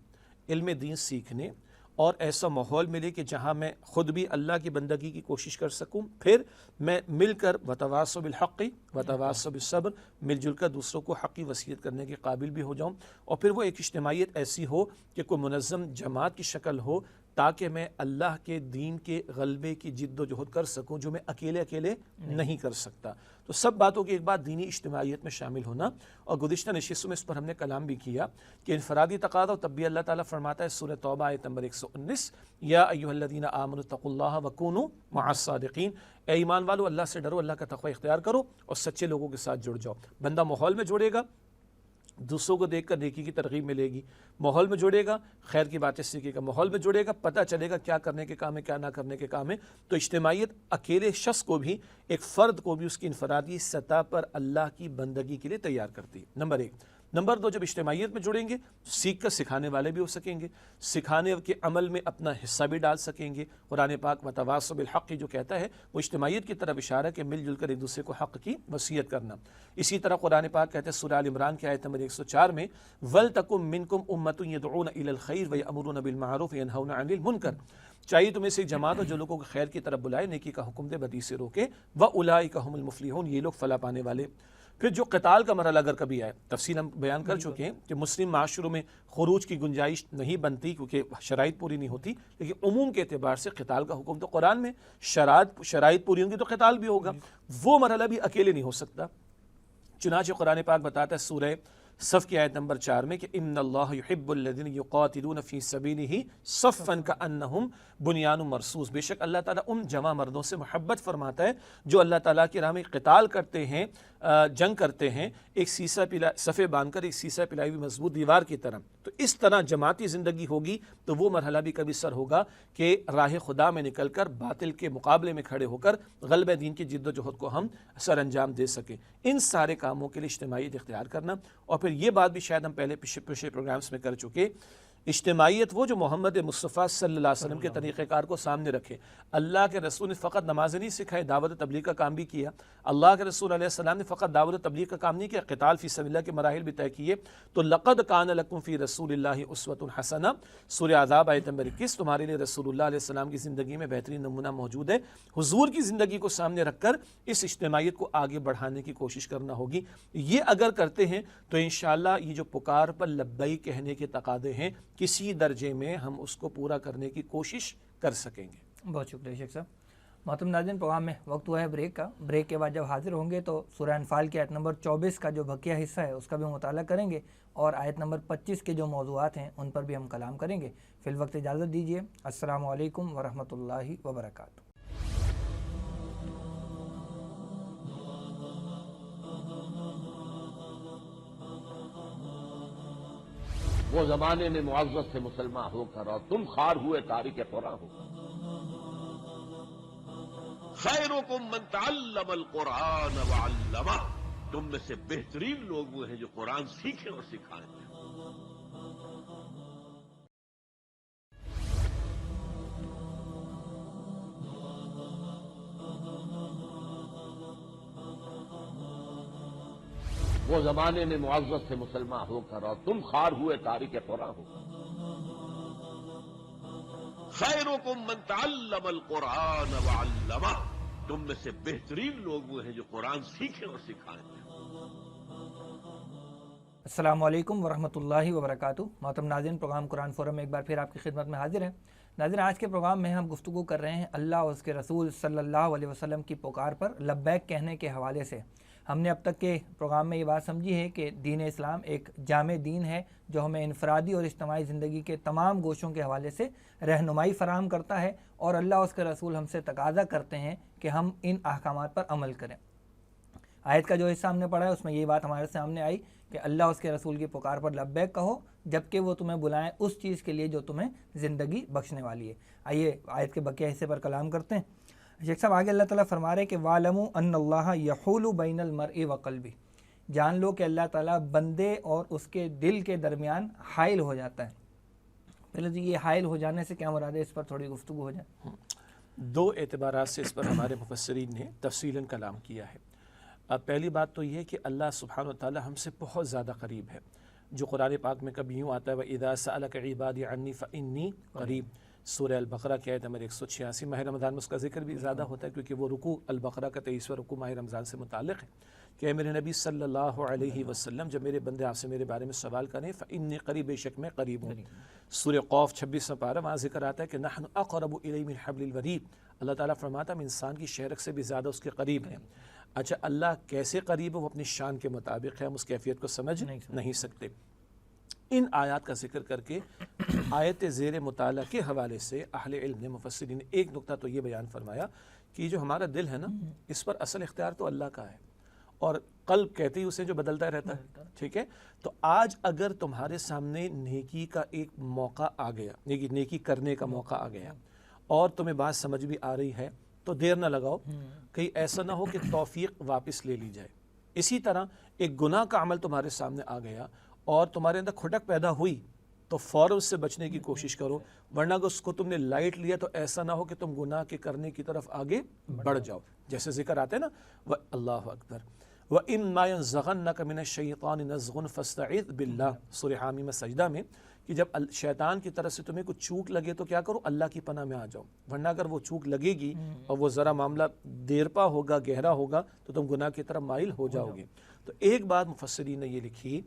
علم دین سیکھنے اور ایسا ماحول ملے کہ جہاں میں خود بھی اللہ کی بندگی کی کوشش کر سکوں، پھر میں مل کر وتواصوا بالحق وتواصوا بالصبر، مل جل کر دوسروں کو حقی وصیت کرنے کے قابل بھی ہو جاؤں، اور پھر وہ ایک اجتماعیت ایسی ہو کہ کوئی منظم جماعت کی شکل ہو، تاکہ میں اللہ کے دین کے غلبے کی جد و جہد کر سکوں جو میں اکیلے نہیں کر سکتا۔ تو سب باتوں کی ایک بات دینی اجتماعیت میں شامل ہونا، اور گزشتہ نشستوں میں اس پر ہم نے کلام بھی کیا کہ انفرادی تقاضا، تب بھی اللہ تعالیٰ فرماتا ہے سورہ توبہ آیت نمبر 119، یا ایھا الذین آمنوا اتقوا اللہ وکونوا مع الصادقین، اے ایمان والو اللہ سے ڈرو، اللہ کا تقوی اختیار کرو اور سچے لوگوں کے ساتھ جڑ جاؤ۔ بندہ ماحول میں جڑے گا، دوسروں کو دیکھ کر نیکی کی ترغیب ملے گی، ماحول میں جڑے گا خیر کی باتیں سیکھے گا، ماحول میں جڑے گا پتہ چلے گا کیا کرنے کے کام ہے کیا نہ کرنے کے کام ہے۔ تو اجتماعیت اکیلے شخص کو بھی، ایک فرد کو بھی اس کی انفرادی سطح پر اللہ کی بندگی کے لیے تیار کرتی ہے، نمبر 1۔ نمبر 2، جب اجتماعیت میں جڑیں گے سیکھ کر سکھانے والے بھی ہو سکیں گے، سکھانے کے عمل میں اپنا حصہ بھی ڈال سکیں گے۔ قرآن پاک وتواصوا بالحق جو کہتا ہے وہ اجتماعیت کی طرف اشارہ ہے کہ مل جل کر ایک دوسرے کو حق کی وصیت کرنا۔ اسی طرح قرآن پاک کہتا ہے سورہ آل عمران کی آیت نمبر 104 میں وَلْتَكُن مِّنكُمْ أُمَّةٌ يَدْعُونَ إِلَى الْخَيْرِ وَيَأْمُرُونَ بِالْمَعْرُوفِ وَيَنْهَوْنَ عَنِ الْمُنكَرِ، چاہیے تمہیں سے ایک جماعت ہو جو لوگوں کو خیر کی طرف بلائے، نیکی کا حکم دے، بدی سے روکے، وَأُولَٰئِكَ هُمُ الْمُفْلِحُونَ، یہ لوگ فلاح پانے والے۔ پھر جو قتال کا مرحلہ اگر کبھی آئے، تفصیل ہم بیان کر چکے ہیں کہ مسلم معاشروں میں خروج کی گنجائش نہیں بنتی کیونکہ شرائط پوری نہیں ہوتی، لیکن عموم کے اعتبار سے قتال کا حکم تو قرآن میں، شرائط پوری ہوں گی تو قتال بھی ہوگا، وہ مرحلہ بھی اکیلے نہیں ہو سکتا۔ چنانچہ قرآن پاک بتاتا ہے سورہ صف کی آیت نمبر 4 میں کہ ان اللہ یحب الذین یقاتلون فی سبیلہ صفا کانہم بنیان مرصوص، بے شک اللہ تعالیٰ ان جمع مردوں سے محبت فرماتا ہے جو اللہ تعالیٰ کی راہ میں قتال کرتے ہیں، جنگ کرتے ہیں، ایک سیسہ صفے باندھ کر ایک سیسہ پلائی ہوئی مضبوط دیوار کی طرح۔ تو اس طرح جماعتی زندگی ہوگی تو وہ مرحلہ بھی کبھی سر ہوگا کہ راہ خدا میں نکل کر باطل کے مقابلے میں کھڑے ہو کر غلبہ دین کی جد و جہد کو ہم سر انجام دے سکیں۔ ان سارے کاموں کے لیے اجتماعیت اختیار کرنا، اور پھر یہ بات بھی شاید ہم پہلے پچھلے پروگرامز میں کر چکے، اجتماعیت وہ جو محمد مصطفیٰ صلی اللہ علیہ وسلم کے طریقہ کار کو سامنے رکھے۔ اللہ کے رسول نے فقط نماز نہیں سکھائی، دعوت تبلیغ کا کام بھی کیا۔ اللہ کے رسول علیہ السلام نے فقط دعوت تبلیغ کا کام نہیں کیا، قتال فی سبیل اللہ کے مراحل بھی طے کیے۔ تو لقد کان لکم فی رسول اللہ اسوۃ حسنہ، سورہ احزاب آیت نمبر 21، تمہارے لیے رسول اللہ علیہ السلام کی زندگی میں بہترین نمونہ موجود ہے۔ حضور کی زندگی کو سامنے رکھ کر اس اجتماعیت کو آگے بڑھانے کی کوشش کرنا ہوگی۔ یہ اگر کرتے ہیں تو انشاءاللہ یہ جو پکار پر لبیک کہنے کے تقاضے ہیں کسی درجے میں ہم اس کو پورا کرنے کی کوشش کر سکیں گے۔ بہت شکریہ شیخ صاحب۔ محترم ناظرین، پروگرام میں وقت ہوا ہے بریک کا۔ بریک کے بعد جب حاضر ہوں گے تو سورہ انفال کی آیت نمبر 24 کا جو بقیہ حصہ ہے اس کا بھی مطالعہ کریں گے، اور آیت نمبر 25 کے جو موضوعات ہیں ان پر بھی ہم کلام کریں گے۔ فی الوقت اجازت دیجیے۔ السلام علیکم ورحمۃ اللہ وبرکاتہ۔ وہ زمانے میں معزز سے مسلمان ہو کر اور تم خار ہوئے تاریک قرآن ہو کر۔ خیرکم من تعلم القرآن وعلمہ، تم میں سے بہترین لوگ وہ ہیں جو قرآن سیکھیں اور سکھائیں۔ وہ زمانے میں معزز سے مسلمان ہو کر اور تم خار ہوئے تاریک قرآن ہو کر۔ خیرکم من تعلم القرآن وعلمہ، تم میں سے بہترین لوگ وہ ہیں جو قرآن سیکھیں اور سکھائیں۔ السلام علیکم ورحمۃ اللہ وبرکاتہ۔ محترم ناظرین، پروگرام قرآن فورم میں ایک بار پھر آپ کی خدمت میں حاضر ہیں۔ ناظرین، آج کے پروگرام میں ہم گفتگو کر رہے ہیں اللہ اور اس کے رسول صلی اللہ علیہ وسلم کی پکار پر لبیک کہنے کے حوالے سے۔ ہم نے اب تک کے پروگرام میں یہ بات سمجھی ہے کہ دین اسلام ایک جامع دین ہے جو ہمیں انفرادی اور اجتماعی زندگی کے تمام گوشوں کے حوالے سے رہنمائی فراہم کرتا ہے، اور اللہ اور اس کے رسول ہم سے تقاضا کرتے ہیں کہ ہم ان احکامات پر عمل کریں۔ آیت کا جو حصہ ہم نے پڑھا ہے اس میں یہ بات ہمارے سامنے آئی کہ اللہ اور اس کے رسول کی پکار پر لبیک کہو جبکہ وہ تمہیں بلائیں اس چیز کے لیے جو تمہیں زندگی بخشنے والی ہے۔ آئیے آیت کے بقیہ حصے پر کلام کرتے ہیں۔ شیخ صاحب، آگے اللہ تعالیٰ فرما رہے کہ وَاعْلَمُوا أَنَّ اللَّهَ يَحُولُ بَيْنَ الْمَرْءِ وَقَلْبِهِ، جان لو کہ اللہ تعالیٰ بندے اور اس کے دل کے درمیان حائل ہو جاتا ہے۔ پہلے تو یہ حائل ہو جانے سے کیا مراد ہے، اس پر تھوڑی گفتگو ہو جائے۔ دو اعتبارات سے اس پر ہمارے مفسرین نے تفصیلاً کلام کیا ہے۔ پہلی بات تو یہ کہ اللہ سبحانہ و تعالیٰ ہم سے بہت زیادہ قریب ہے، جو قرآن پاک میں کبھی یوں آتا ہے وَإِذَا سَأَلَكَ عِبَادِي عَنِّي فَإِنِّي قَرِيب، سورہ البقرہ کی آیت نمبر 186۔ ماہ رمضان میں اس کا ذکر بھی زیادہ ہوتا ہے کیونکہ وہ رکوع البقرہ کا 23واں رکوع ماہ رمضان سے متعلق ہے کہ اے میرے نبی صلی اللہ علیہ وسلم، جب میرے بندے آپ سے میرے بارے میں سوال کریں فإنی قریب، بے شک میں قریب ہوں۔ سورہ قوف 26واں پارہ، وہاں ذکر آتا ہے کہ نحن اقرب الیہ من حبل الورید، اللہ تعالیٰ فرماتا ہے ہم انسان کی شہرک سے بھی زیادہ اس کے قریب ہیں۔ اچھا، اللہ کیسے قریب ہے وہ اپنی شان کے مطابق ہے، ہم اس کیفیت کو سمجھ نہیں سکتے۔ ان آیات کا ذکر کر کے آیت زیر مطالعہ کے حوالے سے اہل علم نے، مفسرین نے ایک نقطہ تو یہ بیان فرمایا کہ جو ہمارا دل ہے نا، اس پر اصل اختیار تو اللہ کا ہے، اور قلب کہتے ہی اسے جو بدلتا رہتا ہے، ٹھیک ہے۔ تو آج اگر تمہارے سامنے نیکی کا ایک موقع آ گیا، نیکی کرنے کا موقع آ گیا اور تمہیں بات سمجھ بھی آ رہی ہے تو دیر نہ لگاؤ، کہیں ایسا نہ ہو کہ توفیق واپس لے لی جائے۔ اسی طرح ایک گناہ کا عمل تمہارے سامنے آ گیا اور تمہارے اندر کھٹک پیدا ہوئی تو فوراً اس سے بچنے کی کوشش کرو، ورنہ اگر اس کو تم نے لائٹ لیا تو ایسا نہ ہو کہ تم گناہ کے کرنے کی طرف آگے بڑھ جاؤ. جیسے ذکر آتے ہیں نا اللہ اکبر وَإِمَّا يَنزَغَنَّكَ مِنَ الشَّيْطَانِ نَزْغٌ فَاسْتَعِذْ بِاللَّهِ، سورہ حامیم سجدہ میں، کہ جب شیطان کی طرف سے تمہیں کچھ چوک لگے تو کیا کرو، اللہ کی پناہ میں آ جاؤ، ورنہ اگر وہ چوک لگے گی اور وہ ذرا معاملہ دیرپا ہوگا، گہرا ہوگا تو تم گناہ کی طرف مائل ہو جاؤ گے. تو ایک بات مفسرین نے یہ لکھی،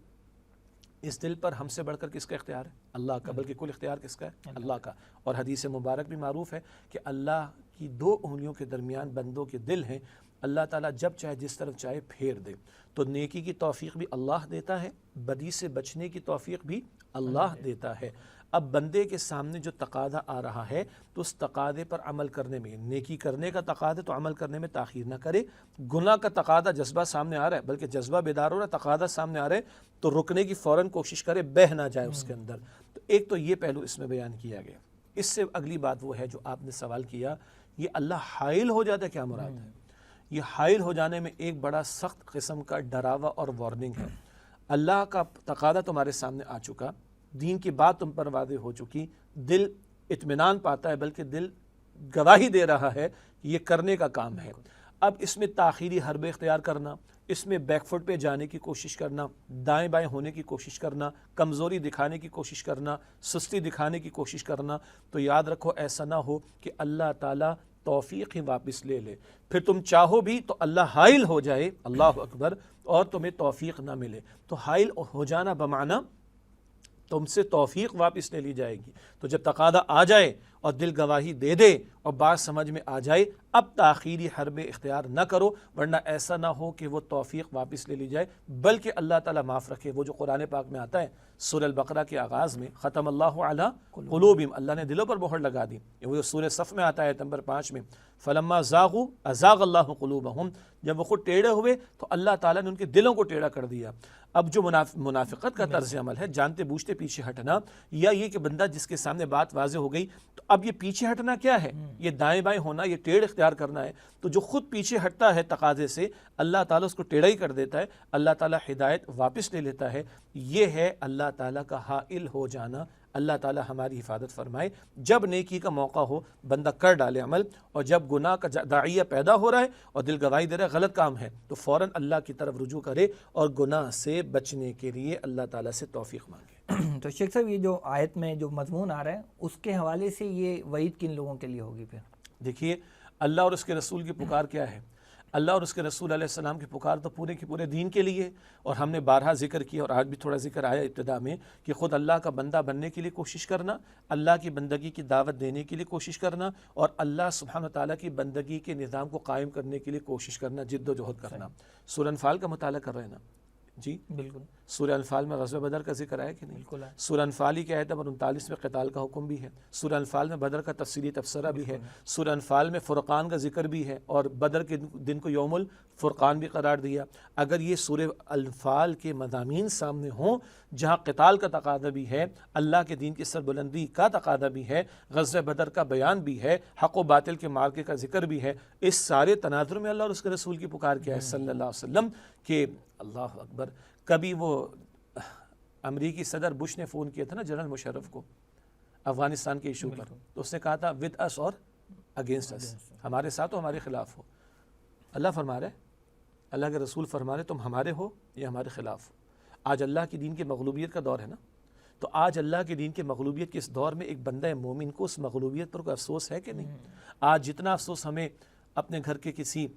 اس دل پر ہم سے بڑھ کر کس کا اختیار ہے؟ اللہ کا. بلکہ کل اختیار کس کا ہے؟ اللہ کا. اور حدیث مبارک بھی معروف ہے کہ اللہ کی 2 انگلیوں کے درمیان بندوں کے دل ہیں، اللہ تعالیٰ جب چاہے جس طرف چاہے پھیر دے. تو نیکی کی توفیق بھی اللہ دیتا ہے، بدی سے بچنے کی توفیق بھی اللہ دیتا ہے. اب بندے کے سامنے جو تقاضا آ رہا ہے تو اس تقاضے پر عمل کرنے میں، نیکی کرنے کا تقاضا تو عمل کرنے میں تاخیر نہ کرے. گناہ کا تقاضا جذبہ سامنے آ رہا ہے، بلکہ جذبہ بیدار ہو رہا ہے، تقاضا سامنے آ رہا ہے تو رکنے کی فوراً کوشش کرے، بہہ نہ جائے اس کے اندر. تو ایک تو یہ پہلو اس میں بیان کیا گیا. اس سے اگلی بات وہ ہے جو آپ نے سوال کیا، یہ اللہ حائل ہو جاتا ہے، کیا مراد ہے؟ یہ حائل ہو جانے میں ایک بڑا سخت قسم کا ڈراوا اور وارننگ ہے. اللہ کا تقاضا تمہارے سامنے آ چکا، دین کی بات تم پر واضح ہو چکی، دل اطمینان پاتا ہے، بلکہ دل گواہی دے رہا ہے کہ یہ کرنے کا کام ہے. اب اس میں تاخیری حربے اختیار کرنا، اس میں بیک فٹ پہ جانے کی کوشش کرنا، دائیں بائیں ہونے کی کوشش کرنا، کمزوری دکھانے کی کوشش کرنا، سستی دکھانے کی کوشش کرنا، تو یاد رکھو ایسا نہ ہو کہ اللہ تعالیٰ توفیق ہی واپس لے لے، پھر تم چاہو بھی تو اللہ حائل ہو جائے، اللہ اکبر، اور تمہیں توفیق نہ ملے. تو حائل ہو جانا بمعنی تم سے توفیق واپس لے لی جائے گی. تو جب تقاضا آ جائے اور دل گواہی دے دے اور بات سمجھ میں آ جائے، اب تاخیری حرب اختیار نہ کرو، ورنہ ایسا نہ ہو کہ وہ توفیق واپس لے لی جائے، بلکہ اللہ تعالیٰ معاف رکھے. وہ جو قرآن پاک میں آتا ہے سورہ البقرہ کے آغاز میں، ختم اللہ علی قلوبہم، اللہ نے دلوں پر مہر لگا دی. وہ سورہ صف میں آتا ہے نمبر 5 میں، فلما زاغوا ازاغ اللہ قلوبہم، جب وہ خود ٹیڑھے ہوئے تو اللہ تعالیٰ نے ان کے دلوں کو ٹیڑھا کر دیا. اب جو منافقت کا طرز عمل ہے، جانتے بوجھتے پیچھے ہٹنا، یا یہ کہ بندہ جس کے سامنے بات واضح ہو گئی تو اب یہ پیچھے ہٹنا کیا ہے؟ یہ دائیں بائیں ہونا، یہ ٹیڑھ اختیار کرنا ہے. تو جو خود پیچھے ہٹتا ہے تقاضے سے، اللہ تعالیٰ اس کو ٹیڑھا ہی کر دیتا ہے، اللہ تعالیٰ ہدایت واپس لے لیتا ہے. یہ ہے اللہ تعالیٰ کا حائل ہو جانا. اللہ تعالیٰ ہماری حفاظت فرمائے. جب نیکی کا موقع ہو بندہ کر ڈالے عمل، اور جب گناہ کا داعیہ پیدا ہو رہا ہے اور دل گواہی دے رہا ہے غلط کام ہے تو فوراً اللہ کی طرف رجوع کرے اور گناہ سے بچنے کے لیے اللہ تعالیٰ سے توفیق مانگے. تو شیخ صاحب، یہ جو آیت میں جو مضمون آ رہا ہے اس کے حوالے سے یہ وعید کن لوگوں کے لیے ہوگی؟ پھر دیکھیے، اللہ اور اس کے رسول کی پکار کیا ہے؟ اللہ اور اس کے رسول علیہ السلام کی پکار تو پورے کے پورے دین کے لیے، اور ہم نے بارہا ذکر کیا اور آج بھی تھوڑا ذکر آیا ابتدا میں کہ خود اللہ کا بندہ بننے کے لیے کوشش کرنا، اللہ کی بندگی کی دعوت دینے کے لیے کوشش کرنا، اور اللہ سبحانہ وتعالیٰ کی بندگی کے نظام کو قائم کرنے کے لیے کوشش کرنا، جد و جہد کرنا. سورہ انفال کا مطالعہ کر رہے ہیں نا؟ جی بالکل. سورہ انفال میں غزوہ بدر کا ذکر آیا کہ نہیں؟ بالکل. سورہ انفال کی آیت نمبر 39 میں قتال کا حکم بھی ہے. سورہ انفال میں بدر کا تفصیلی تبصرہ بھی ہے. سورہ انفال میں فرقان کا ذکر بھی ہے، اور بدر کے دن کو یوم الفرقان بھی قرار دیا. اگر یہ سورہ انفال کے مضامین سامنے ہوں جہاں قتال کا تقاضا بھی ہے، اللہ کے دین کی سربلندی کا تقاضا بھی ہے، غزوہ بدر کا بیان بھی ہے، حق و باطل کے معرکے کا ذکر بھی ہے، اس سارے تناظر میں اللہ اور اس کے رسول کی پکار کیا ہے صلی اللہ علیہ وسلم کہ اللہ اکبر. کبھی وہ امریکی صدر بش نے فون کیا تھا نا جنرل مشرف کو افغانستان کے ایشو پر، تو اس نے کہا تھا ود اس اور اگینسٹ اس، ہمارے ساتھ ہو ہمارے خلاف ہو. اللہ فرما رہے، اللہ کے رسول فرما رہے تم ہمارے ہو یا ہمارے خلاف ہو. آج اللہ کی دین کی مغلوبیت کا دور ہے نا، تو آج اللہ کے دین کی مغلوبیت کے اس دور میں ایک بندہ مومن کو اس مغلوبیت پر کوئی افسوس ہے کہ نہیں؟ آج جتنا افسوس ہمیں اپنے گھر کے کسی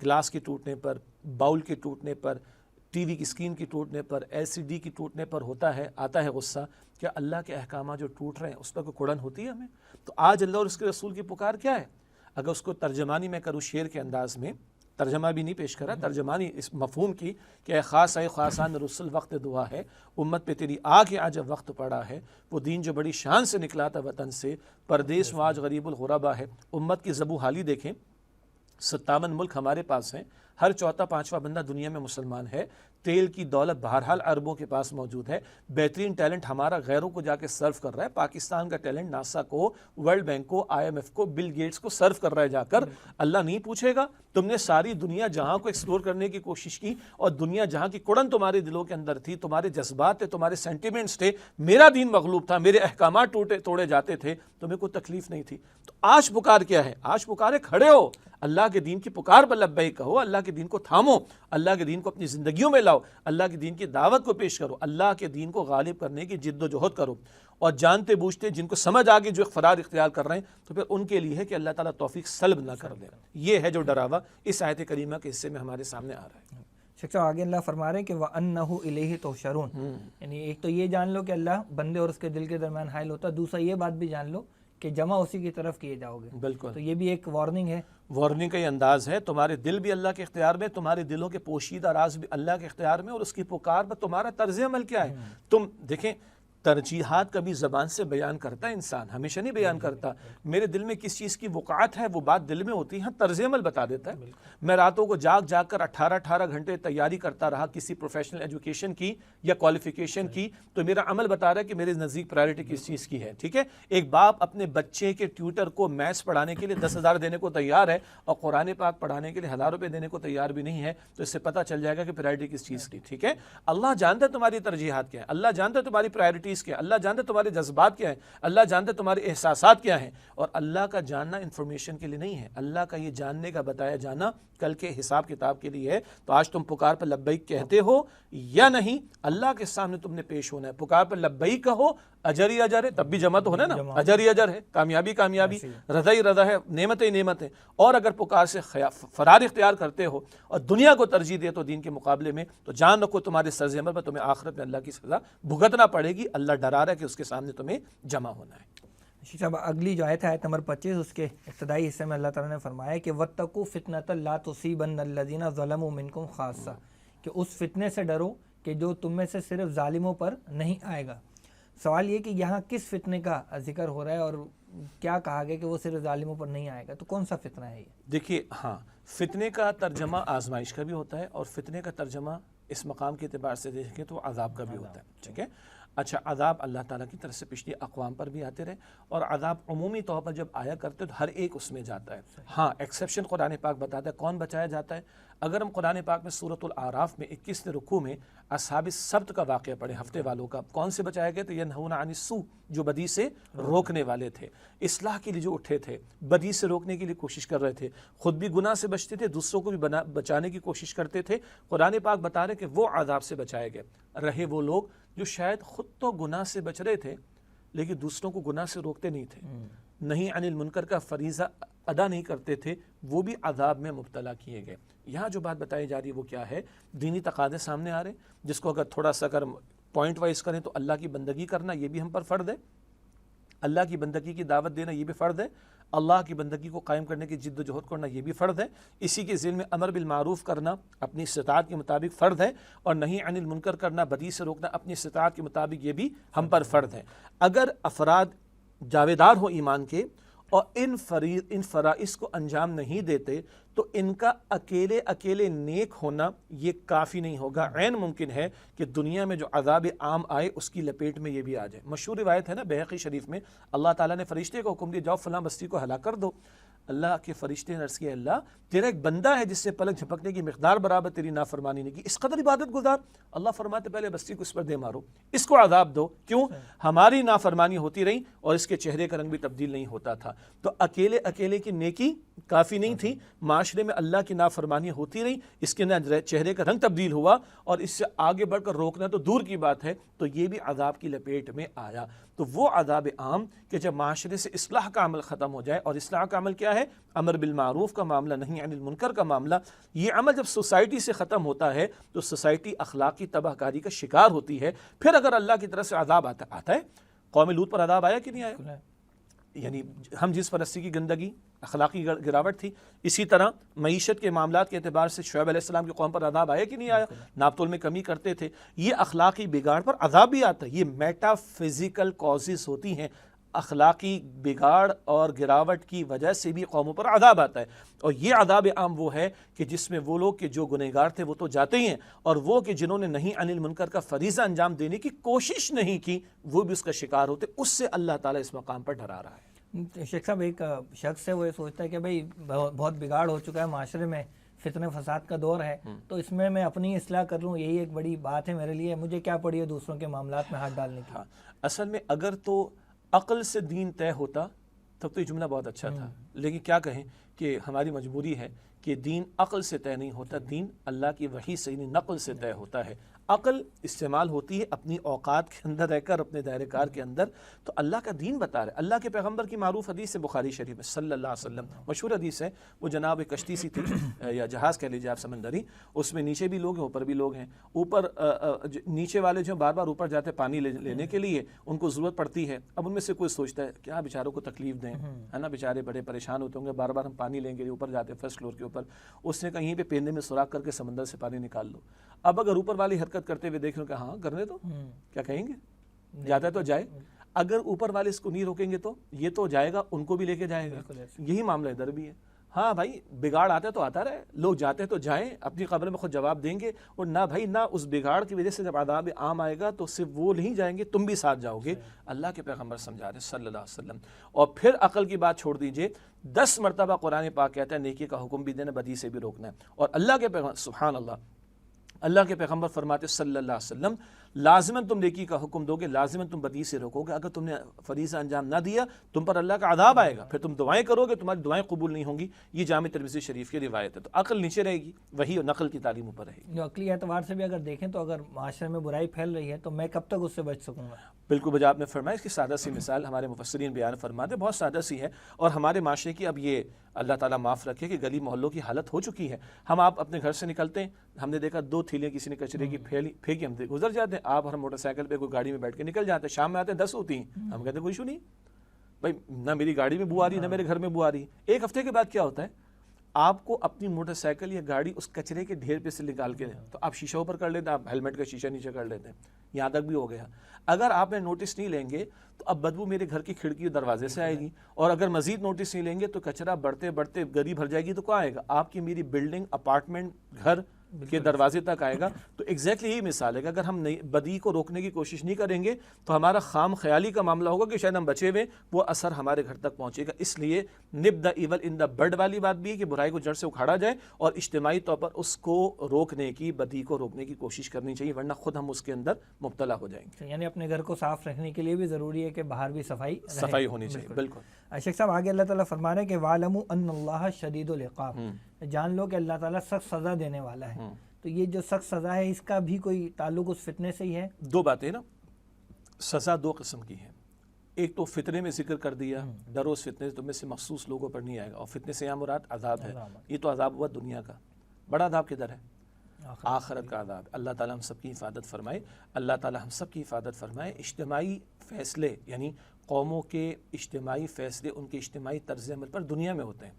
گلاس کے ٹوٹنے پر، باؤل کے ٹوٹنے پر، ٹی وی کی اسکرین کی ٹوٹنے پر، ایل سی ڈی کی ٹوٹنے پر ہوتا ہے، آتا ہے غصہ، کیا اللہ کے احکامات جو ٹوٹ رہے ہیں اس پر کوئی کڑن ہوتی ہے ہمیں؟ تو آج اللہ اور اس کے رسول کی پکار کیا ہے؟ اگر اس کو ترجمانی میں کروں شعر کے انداز میں، ترجمہ بھی نہیں پیش کرا، ترجمانی اس مفہوم کی کہ اے خاص اے خاصان رسول وقت دعا ہے، امت پہ تیری آ کے آج وقت پڑا ہے، وہ دین جو بڑی شان سے نکلا تھا وطن سے، پردیس میں آج غریب الغربا ہے. امت کی زبو حالی دیکھیں، 57 ملک ہمارے پاس ہیں، ہر چوتھا پانچواں بندہ دنیا میں مسلمان ہے، تیل کی دولت بہرحال عربوں کے پاس موجود ہے، بہترین ٹیلنٹ ہمارا غیروں کو جا کے سرو کر رہا ہے، پاکستان کا ٹیلنٹ ناسا کو، ورلڈ بینک کو، IMF کو، بل گیٹس کو سرو کر رہا ہے جا کر۔ اللہ نہیں پوچھے گا تم نے ساری دنیا جہاں کو ایکسپلور کرنے کی کوشش کی، اور دنیا جہاں کی کڑن تمہارے دلوں کے اندر تھی، تمہارے جذبات تھے، تمہارے سینٹیمنٹس تھے، میرا دین مغلوب تھا، میرے احکامات توڑے جاتے تھے، تمہیں کوئی تکلیف نہیں تھی۔ تو آج پکار کیا ہے؟ آج پکارے کھڑے ہو، اللہ کے دین کی پکار پر لبیک کہو، اللہ کے دین کو تھامو، اللہ کے دین کو اپنی زندگیوں میں لاؤ، اللہ کے دین کی دعوت کو پیش کرو، اللہ کے دین کو غالب کرنے کی جد و جہد کرو، اور جانتے بوجھتے جن کو سمجھ آگے جو فرار اختیار کر رہے ہیں تو پھر ان کے لیے ہے کہ اللہ تعالیٰ توفیق سلب نہ کر دے۔ یہ ہے جو ڈراوا اس آیت کریمہ کے حصے میں ہمارے سامنے آ رہا ہے۔ شیخ صاحب آگے اللہ فرما رہے ہیں کہ وَأَنَّهُ إِلَيْهِ تُحْشَرُونَ، یعنی ایک تو یہ جان لو کہ اللہ بندے اور اس کے دل کے درمیان حائل ہوتا ہے، دوسرا یہ بات بھی جان لو کہ جمع اسی کی طرف کیے جاؤ گے۔ بالکل، تو یہ بھی ایک وارننگ ہے، وارننگ کا یہ انداز ہے، تمہارے دل بھی اللہ کے اختیار میں، تمہارے دلوں کے پوشیدہ راز بھی اللہ کے اختیار میں، اور اس کی پکار پر تمہارا طرز عمل کیا ہے۔ تم دیکھیں ترجیحات کبھی زبان سے بیان کرتا ہے انسان، ہمیشہ نہیں بیان کرتا۔ میرے دل میں کس چیز کی وقعت ہے وہ بات دل میں ہوتی ہے، طرز عمل بتا دیتا ہے۔ میں راتوں کو جاگ کر 18 گھنٹے تیاری کرتا رہا کسی پروفیشنل ایجوکیشن کی یا کوالیفیکیشن کی، تو میرا عمل بتا رہا ہے کہ میرے نزدیک پرائرٹی کس چیز کی ہے، ٹھیک ہے۔ ایک باپ اپنے بچے کے ٹیوٹر کو میتھس پڑھانے کے لیے 10,000 دینے کو تیار ہے اور قرآن پاک پڑھانے کے لیے 1,000 روپے دینے کو تیار بھی نہیں ہے، تو اس سے پتہ چل جائے گا کہ پرائرٹی کس چیز کی، ٹھیک ہے۔ اللہ جانتا ہے تمہاری ترجیحات کیا ہے، اللہ جانتا ہے تمہاری پرائرٹیز کیا ہے، اللہ جانتا ہے تمہارے جذبات کیا ہیں، اللہ جانتا ہے تمہارے احساسات کیا ہیں، اور اللہ کا جاننا انفارمیشن کے لیے نہیں ہے، اللہ کا یہ جاننے کا بتایا جانا کل کے حساب کتاب کے لیے ہے۔ تو آج تم پکار پر لبیک کہتے ہو یا نہیں، اللہ کے سامنے تم نے پیش ہونا ہے۔ پکار پر لبیک کہو، اجر ہی اجر ہے، تب بھی جمع تو ہونا نا، اجر ہی اجر ہے، کامیابی کامیابی، رضا ہی رضا ہے، نعمت ہی نعمت ہے۔ اور اگر پکار سے فرار اختیار کرتے ہو اور دنیا کو ترجیح دے تو دین کے مقابلے میں، تو جان رکھو تمہارے سرز عمل پر تمہیں آخرت میں اللہ کی سزا بھگتنا پڑے گی۔ اللہ ڈرا رہا ہے کہ اس کے سامنے تمہیں جمع ہونا ہے۔ شیخ صاحب اگلی جو آیت ہے آیت نمبر 25، اس کے ابتدائی حصے میں اللہ تعالیٰ نے فرمایا کہ وَاتَّقُوا فِتْنَةً لَا تُصِيبَنَّ الَّذِينَ ظَلَمُوا مِنْكُمْ خَاصَّةً، کہ اس فتنے سے ڈرو کہ جو تم میں سے صرف ظالموں پر نہیں آئے گا۔ سوال یہ کہ یہاں کس فتنے کا ذکر ہو رہا ہے اور کیا کہا گیا کہ وہ صرف ظالموں پر نہیں آئے گا، تو کون سا فتنہ ہے یہ؟ دیکھیے ہاں، فتنے کا ترجمہ آزمائش کا بھی ہوتا ہے، اور فتنے کا ترجمہ اس مقام کے اعتبار سے دیکھیں تو عذاب کا بھی ہوتا ہے، ٹھیک ہے۔ اچھا، عذاب اللہ تعالیٰ کی طرف سے پچھلی اقوام پر بھی آتے رہے، اور عذاب عمومی طور پر جب آیا کرتے تو ہر ایک اس میں جاتا ہے۔ ہاں، ایکسیپشن قرآن پاک بتاتا ہے کون بچایا جاتا ہے۔ اگر ہم قرآن پاک میں سورۃ الاعراف میں 21 رکوع میں اصحاب السبت کا واقعہ پڑھیں، ہفتے والوں کا، کون سے بچایا گئے؟ تو ینہون عن السوء، جو بدی سے روکنے والے تھے، اصلاح کے لیے جو اٹھے تھے، بدی سے روکنے کے لیے کوشش کر رہے تھے، خود بھی گناہ سے بچتے تھے، دوسروں کو بھی بچانے کی کوشش کرتے تھے۔ قرآن پاک بتا رہے کہ وہ عذاب سے بچائے گئے۔ رہے وہ لوگ جو شاید خود تو گناہ سے بچ رہے تھے لیکن دوسروں کو گناہ سے روکتے نہیں تھے، نہیں عن المنکر کا فریضہ ادا نہیں کرتے تھے، وہ بھی عذاب میں مبتلا کیے گئے۔ یہاں جو بات بتائی جا رہی ہے وہ کیا ہے؟ دینی تقاضے سامنے آ رہے ہیں، جس کو اگر تھوڑا سا اگر پوائنٹ وائز کریں تو اللہ کی بندگی کرنا یہ بھی ہم پر فرض ہے، اللہ کی بندگی کی دعوت دینا یہ بھی فرض ہے، اللہ کی بندگی کو قائم کرنے کی جد و جہد کرنا یہ بھی فرض ہے، اسی کے ذیل میں امر بالمعروف کرنا اپنی استطاعت کے مطابق فرض ہے، اور نہیں عن المنکر کرنا، بدی سے روکنا اپنی استطاعت کے مطابق یہ بھی ہم پر فرض ہے۔ اگر افراد جاویدار ہو ایمان کے اور ان فرائض کو انجام نہیں دیتے تو ان کا اکیلے نیک ہونا یہ کافی نہیں ہوگا۔ عین ممکن ہے کہ دنیا میں جو عذاب عام آئے اس کی لپیٹ میں یہ بھی آ جائے۔ مشہور روایت ہے نا بیہقی شریف میں، اللہ تعالیٰ نے فرشتے کو حکم دیا جاؤ فلاں بستی کو ہلاک کر دو۔ اللہ کے فرشتے نے عرض کیا اللہ تیرا ایک بندہ ہے جس سے پلک جھپکنے کی مقدار برابر تیری نافرمانی نہیں کی، اس قدر عبادت گزار۔ اللہ فرماتے پہلے بستی کو اس پر دے مارو، اس کو عذاب دو، کیوں؟ ہماری نافرمانی ہوتی رہی اور اس کے چہرے کا رنگ بھی تبدیل نہیں ہوتا تھا۔ تو اکیلے کی نیکی کافی نہیں تھی، معاشرے میں اللہ کی نافرمانی ہوتی رہی، اس کے نہ چہرے کا رنگ تبدیل ہوا اور اس سے آگے بڑھ کر روکنا تو دور کی بات ہے، تو یہ بھی عذاب کی لپیٹ میں آیا۔ تو وہ عذاب عام کہ جب معاشرے سے اصلاح کا عمل ختم ہو جائے، اور اصلاح کا عمل کیا ہے؟ امر بالمعروف کا معاملہ، نہیں عن المنکر کا معاملہ، یہ عمل جب سوسائٹی سے ختم ہوتا ہے تو سوسائٹی اخلاقی تباہ کاری کا شکار ہوتی ہے۔ پھر اگر اللہ کی طرف سے عذاب آتا ہے، قوم لوط پر عذاب آیا کہ نہیں آیا؟ یعنی ہم جس پرستی کی گندگی، اخلاقی گراوٹ تھی، اسی طرح معیشت کے معاملات کے اعتبار سے شعیب علیہ السلام کی قوم پر عذاب آیا کہ نہیں آیا؟ ناپ تول میں کمی کرتے تھے، یہ اخلاقی بگاڑ پر عذاب بھی آتا ہے۔ یہ میٹا فزیکل کازز ہوتی ہیں، اخلاقی بگاڑ اور گراوٹ کی وجہ سے بھی قوموں پر عذاب آتا ہے، اور یہ عذاب عام وہ ہے کہ جس میں وہ لوگ کہ جو گنہگار تھے وہ تو جاتے ہی ہیں، اور وہ کہ جنہوں نے نہیں عن المنکر کا فریضہ انجام دینے کی کوشش نہیں کی وہ بھی اس کا شکار ہوتے، اس سے اللہ تعالیٰ اس مقام پر ڈرا رہا ہے۔ شیخ صاحب ایک شخص ہے وہ یہ سوچتا ہے کہ بھئی بہت بگاڑ ہو چکا ہے معاشرے میں، فتنہ فساد کا دور ہے، تو اس میں اپنی اصلاح کر لوں، یہی ایک بڑی بات ہے میرے لیے، مجھے کیا پڑی ہے دوسروں کے معاملات میں ہاتھ ڈالنے کی۔ اصل میں اگر تو عقل سے دین طے ہوتا تب تو یہ جملہ بہت اچھا تھا، لیکن کیا کہیں کہ ہماری مجبوری ہے کہ دین عقل سے طے نہیں ہوتا، دین اللہ کی وحی سے یعنی نقل سے طے ہوتا ہے۔ عقل استعمال ہوتی ہے اپنی اوقات کے اندر رہ کر، اپنے دائرہ کار کے اندر، تو اللہ کا دین بتا رہا ہے۔ اللہ کے پیغمبر کی معروف حدیث ہے بخاری شریف میں صلی اللہ علیہ وسلم، مشہور حدیث ہے، وہ جناب ایک کشتی سی تھی یا جہاز کہہ لیجیے آپ سمندری، اس میں نیچے بھی لوگ ہیں اوپر بھی لوگ ہیں، اوپر نیچے والے جو بار بار اوپر جاتے ہیں پانی لینے کے لیے، ان کو ضرورت پڑتی ہے، اب ان میں سے کوئی سوچتا ہے کیا بیچاروں کو تکلیف دیں، ہے نا، بیچارے بڑے پریشان ہوتے ہوں گے، بار بار ہم پانی لیں گے، اوپر جاتے ہیں فرسٹ فلور کے اوپر، اس نے کہیں پہ پیننے میں سوراخ کر کے سمندر سے پانی نکال لو۔ اب اگر اوپر والی حرکت کرتے ہوئے دیکھ لو کہ ہاں کرنے تو کیا کہیں گے، جاتا ہے تو جائے، اگر اوپر والے اس کو نہیں روکیں گے تو یہ تو جائے گا، ان کو بھی لے کے جائے گا۔ یہی معاملہ ادھر بھی ہے، ہاں بھائی بگاڑ آتا ہے تو آتا رہے، لوگ جاتے ہیں تو جائیں، اپنی قبر میں خود جواب دیں گے، اور نہ بھائی نہ اس بگاڑ کی وجہ سے جب عذاب عام آئے گا تو صرف وہ نہیں جائیں گے، تم بھی ساتھ جاؤ گے۔ اللہ کے پیغمبر سمجھا رہے صلی اللہ علیہ وسلم۔ اور پھر عقل کی بات چھوڑ دیجئے، 10 مرتبہ قرآن پاک کہتا ہے نیکی کا حکم بھی دینا، بدی سے بھی روکنا ہے، اور اللہ کے پیغمبر سبحان اللہ، اللہ کے پیغمبر فرماتے صلی اللہ علیہ وسلم لازماً تم نیکی کا حکم دو گے، لازماً تم بدی سے روکو گے، اگر تم نے فریضہ انجام نہ دیا تم پر اللہ کا عذاب آئے گا، پھر تم دعائیں کرو گے تمہاری دعائیں قبول نہیں ہوں گی۔ یہ جامع ترمذی شریف کی روایت ہے۔ تو عقل نیچے رہے گی، وہی اور نقل کی تعلیم اوپر رہے گی۔ جو عقلی اعتبار سے بھی اگر دیکھیں تو اگر معاشرے میں برائی پھیل رہی ہے تو میں کب تک اس سے بچ سکوں گا؟ بالکل بجا آپ نے فرمایا، اس کی سادہ سی مثال ہمارے مفسرین بیان فرماتے، بہت سادہ سی ہے، اور ہمارے معاشرے کی اب یہ اللہ تعالیٰ معاف رکھے کہ گلی محلوں کی حالت ہو چکی ہے۔ ہم آپ اپنے گھر سے نکلتے ہیں، ہم نے دیکھا 2 تھیلیاں کسی نے کچرے کی پھینکی، ہم گزر جاتے ہیں، آپ اور ہم موٹر سائیکل پہ کوئی گاڑی میں بیٹھ کے نکل جاتے ہیں، شام میں آتے ہیں 10 ہوتی ہیں، ہم کہتے ہیں کوئی ایشو نہیں بھائی، نہ میری گاڑی میں بو آ رہی نہ میرے گھر میں بو آ رہی۔ ایک ہفتے کے بعد کیا ہوتا ہے، آپ کو اپنی موٹر سائیکل یا گاڑی اس کچرے کے ڈھیر پہ سے نکال کے تو آپ شیشہ اوپر کر لیتے ہیں، آپ ہیلمٹ کا شیشہ نیچے کر لیتے ہیں، یہاں تک بھی ہو گیا۔ اگر آپ نے نوٹس نہیں لیں گے تو اب بدبو میرے گھر کی کھڑکی دروازے سے آئے گی، اور اگر مزید نوٹس نہیں لیں گے تو کچرا بڑھتے بڑھتے گلی بھر جائے گی، تو کہاں آئے گا، آپ کی میری بلڈنگ اپارٹمنٹ گھر کے دروازے تک آئے گا۔ تو ایگزیکٹلی یہی مثال ہے کہ اگر ہم بدی کو روکنے کی کوشش نہیں کریں گے تو ہمارا خام خیالی کا معاملہ ہوگا کہ شاید ہم بچے ہوئے، وہ اثر ہمارے گھر تک پہنچے گا۔ اس لیے نب دا ایول ان دا بڈ والی بات بھی ہے کہ برائی کو جڑ سے اکھاڑا جائے اور اجتماعی طور پر اس کو روکنے کی، بدی کو روکنے کی کوشش کرنی چاہیے، ورنہ خود ہم اس کے اندر مبتلا ہو جائیں گے۔ یعنی اپنے گھر کو صاف رکھنے کے لیے بھی ضروری ہے کہ باہر بھی صفائی ہونی چاہیے۔ بالکل شیخ صاحب آگے اللہ تعالیٰ فرما رہے ہیں کہ وَاعْلَمُوا أَنَّ اللَّهَ شَدِيدُ الْعِقَابِ، جان لو کہ اللہ تعالیٰ سخت سزا دینے والا ہے۔ تو یہ جو سخت سزا ہے اس کا بھی کوئی تعلق اس فتنے سے ہی ہے؟ 2 باتیں نا، سزا 2 قسم کی ہیں، ایک تو فتنے میں ذکر کر دیا، ڈرو اس فتنے سے تم میں سے مخصوص لوگوں پر نہیں آئے گا، اور فتنے سے یہاں مراد عذاب ہے، یہ تو عذاب ہوا دنیا کا، بڑا عذاب کدھر ہے؟ آخرت کا عذاب۔ اللہ تعالیٰ ہم سب کی حفاظت فرمائے، اللہ تعالیٰ ہم سب کی حفاظت فرمائے۔ اجتماعی فیصلے یعنی قوموں کے اجتماعی فیصلے ان کے اجتماعی طرز عمل پر دنیا میں ہوتے ہیں،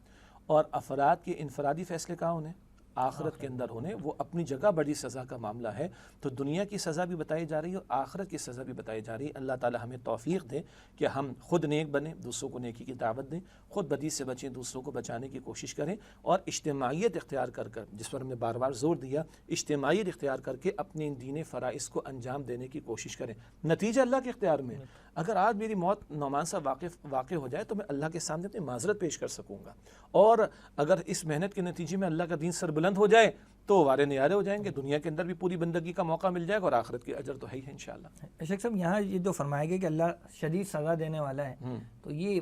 اور افراد کے انفرادی فیصلے کہاں ہونے؟ آخرت کے اندر ہونے۔ وہ اپنی جگہ بڑی سزا کا معاملہ ہے، تو دنیا کی سزا بھی بتائی جا رہی ہے اور آخرت کی سزا بھی بتائی جا رہی ہے۔ اللہ تعالی ہمیں توفیق دے کہ ہم خود نیک بنیں، دوسروں کو نیکی کی دعوت دیں، خود بدی سے بچیں، دوسروں کو بچانے کی کوشش کریں، اور اجتماعیت اختیار کر جس پر ہم نے بار بار زور دیا، اجتماعیت اختیار کر کے اپنے ان دینی فرائض کو انجام دینے کی کوشش کریں۔ نتیجہ اللہ کے اختیار میں۔ اگر آج میری موت نعمان صاحب واقع ہو جائے تو میں اللہ کے سامنے اپنی معذرت پیش کر سکوں گا، اور اگر اس محنت کے نتیجے میں اللہ کا دین سر بلند ہو جائے تو وارے نیارے ہو جائیں گے، دنیا کے اندر بھی پوری بندگی کا موقع مل جائے گا، اور آخرت کے اجر تو ہے ہی ہے انشاءاللہ۔ شیخ صاحب یہاں یہ جو فرمایا گیا کہ اللہ شدید سزا دینے والا ہے، تو یہ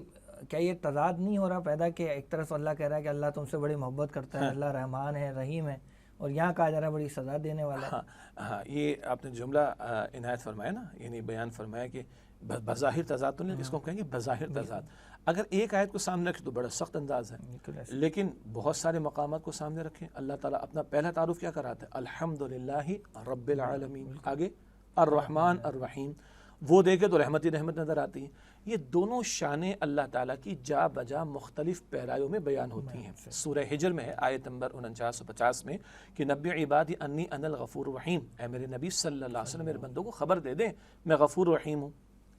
کیا یہ تضاد نہیں ہو رہا پیدا کہ ایک طرف اللہ کہہ رہا ہے کہ اللہ تم سے بڑی محبت کرتا ہے، اللہ رحمان ہے، رحیم ہے، اور یہاں کہا جا رہا ہے بڑی سزا دینے والا ہے؟ ہاں، یہ آپ نے جملہ عنایت فرمایا نا، یعنی بیان فرمایا کہ بظاہر تضاد تو نہیں، جس کو ہم کہیں گے بظاہر تضاد۔ اگر ایک آیت کو سامنے رکھے تو بڑا سخت انداز ہے، لیکن بہت سارے مقامات کو سامنے رکھیں۔ اللہ تعالیٰ اپنا پہلا تعارف کیا کراتا ہے؟ الحمدللہ رب العالمین، آگے الرحمن الرحیم، وہ دیکھے تو رحمت ہی رحمت نظر آتی ہے۔ یہ دونوں شانیں اللہ تعالیٰ کی جا بجا مختلف پیرایوں میں بیان ہوتی ہیں۔ سورہ حجر میں ہے آیت نمبر 49-50 میں کہ نبی عبادی انی انا الغفور الرحیم، اے میرے نبی صلی اللہ علیہ وسلم میرے بندوں کو خبر دے دیں میں غفور رحیم ہوں۔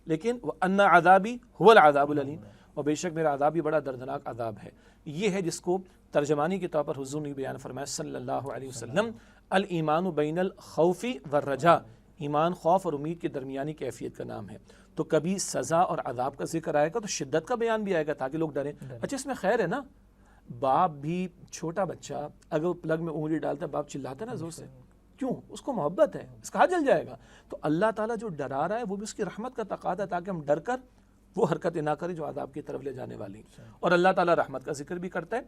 لیکن وَأَنَّ عَذَابِي هُوَ الْعَذَابُ الْأَلِيمُ، اور بے شک میرا عذاب بھی بڑا دردناک عذاب ہے۔ یہ ہے جس کو ترجمانی کے طور پر حضور نے بیان فرمایا صلی اللہ علیہ وسلم، الایمان بین الخوف والرجاء، ایمان خوف اور امید کے درمیانی کیفیت کا نام ہے۔ تو کبھی سزا اور عذاب کا ذکر آئے گا تو شدت کا بیان بھی آئے گا تاکہ لوگ ڈریں۔ اچھا اس میں خیر ہے نا، باپ بھی چھوٹا بچہ اگر پلگ میں انگلی ڈالتا ہے باپ چلاتا ہے نا زور سے، کیوں؟ اس کو محبت ہے، اس کا ہاتھ جل جائے گا۔ تو اللہ تعالیٰ جو ڈرا رہا ہے وہ بھی اس کی رحمت کا تقاضا ہے تاکہ ہم ڈر کر وہ حرکتیں نہ کریں جو عذاب کی طرف لے جانے والی۔ اور اللہ تعالیٰ رحمت کا ذکر بھی کرتا ہے،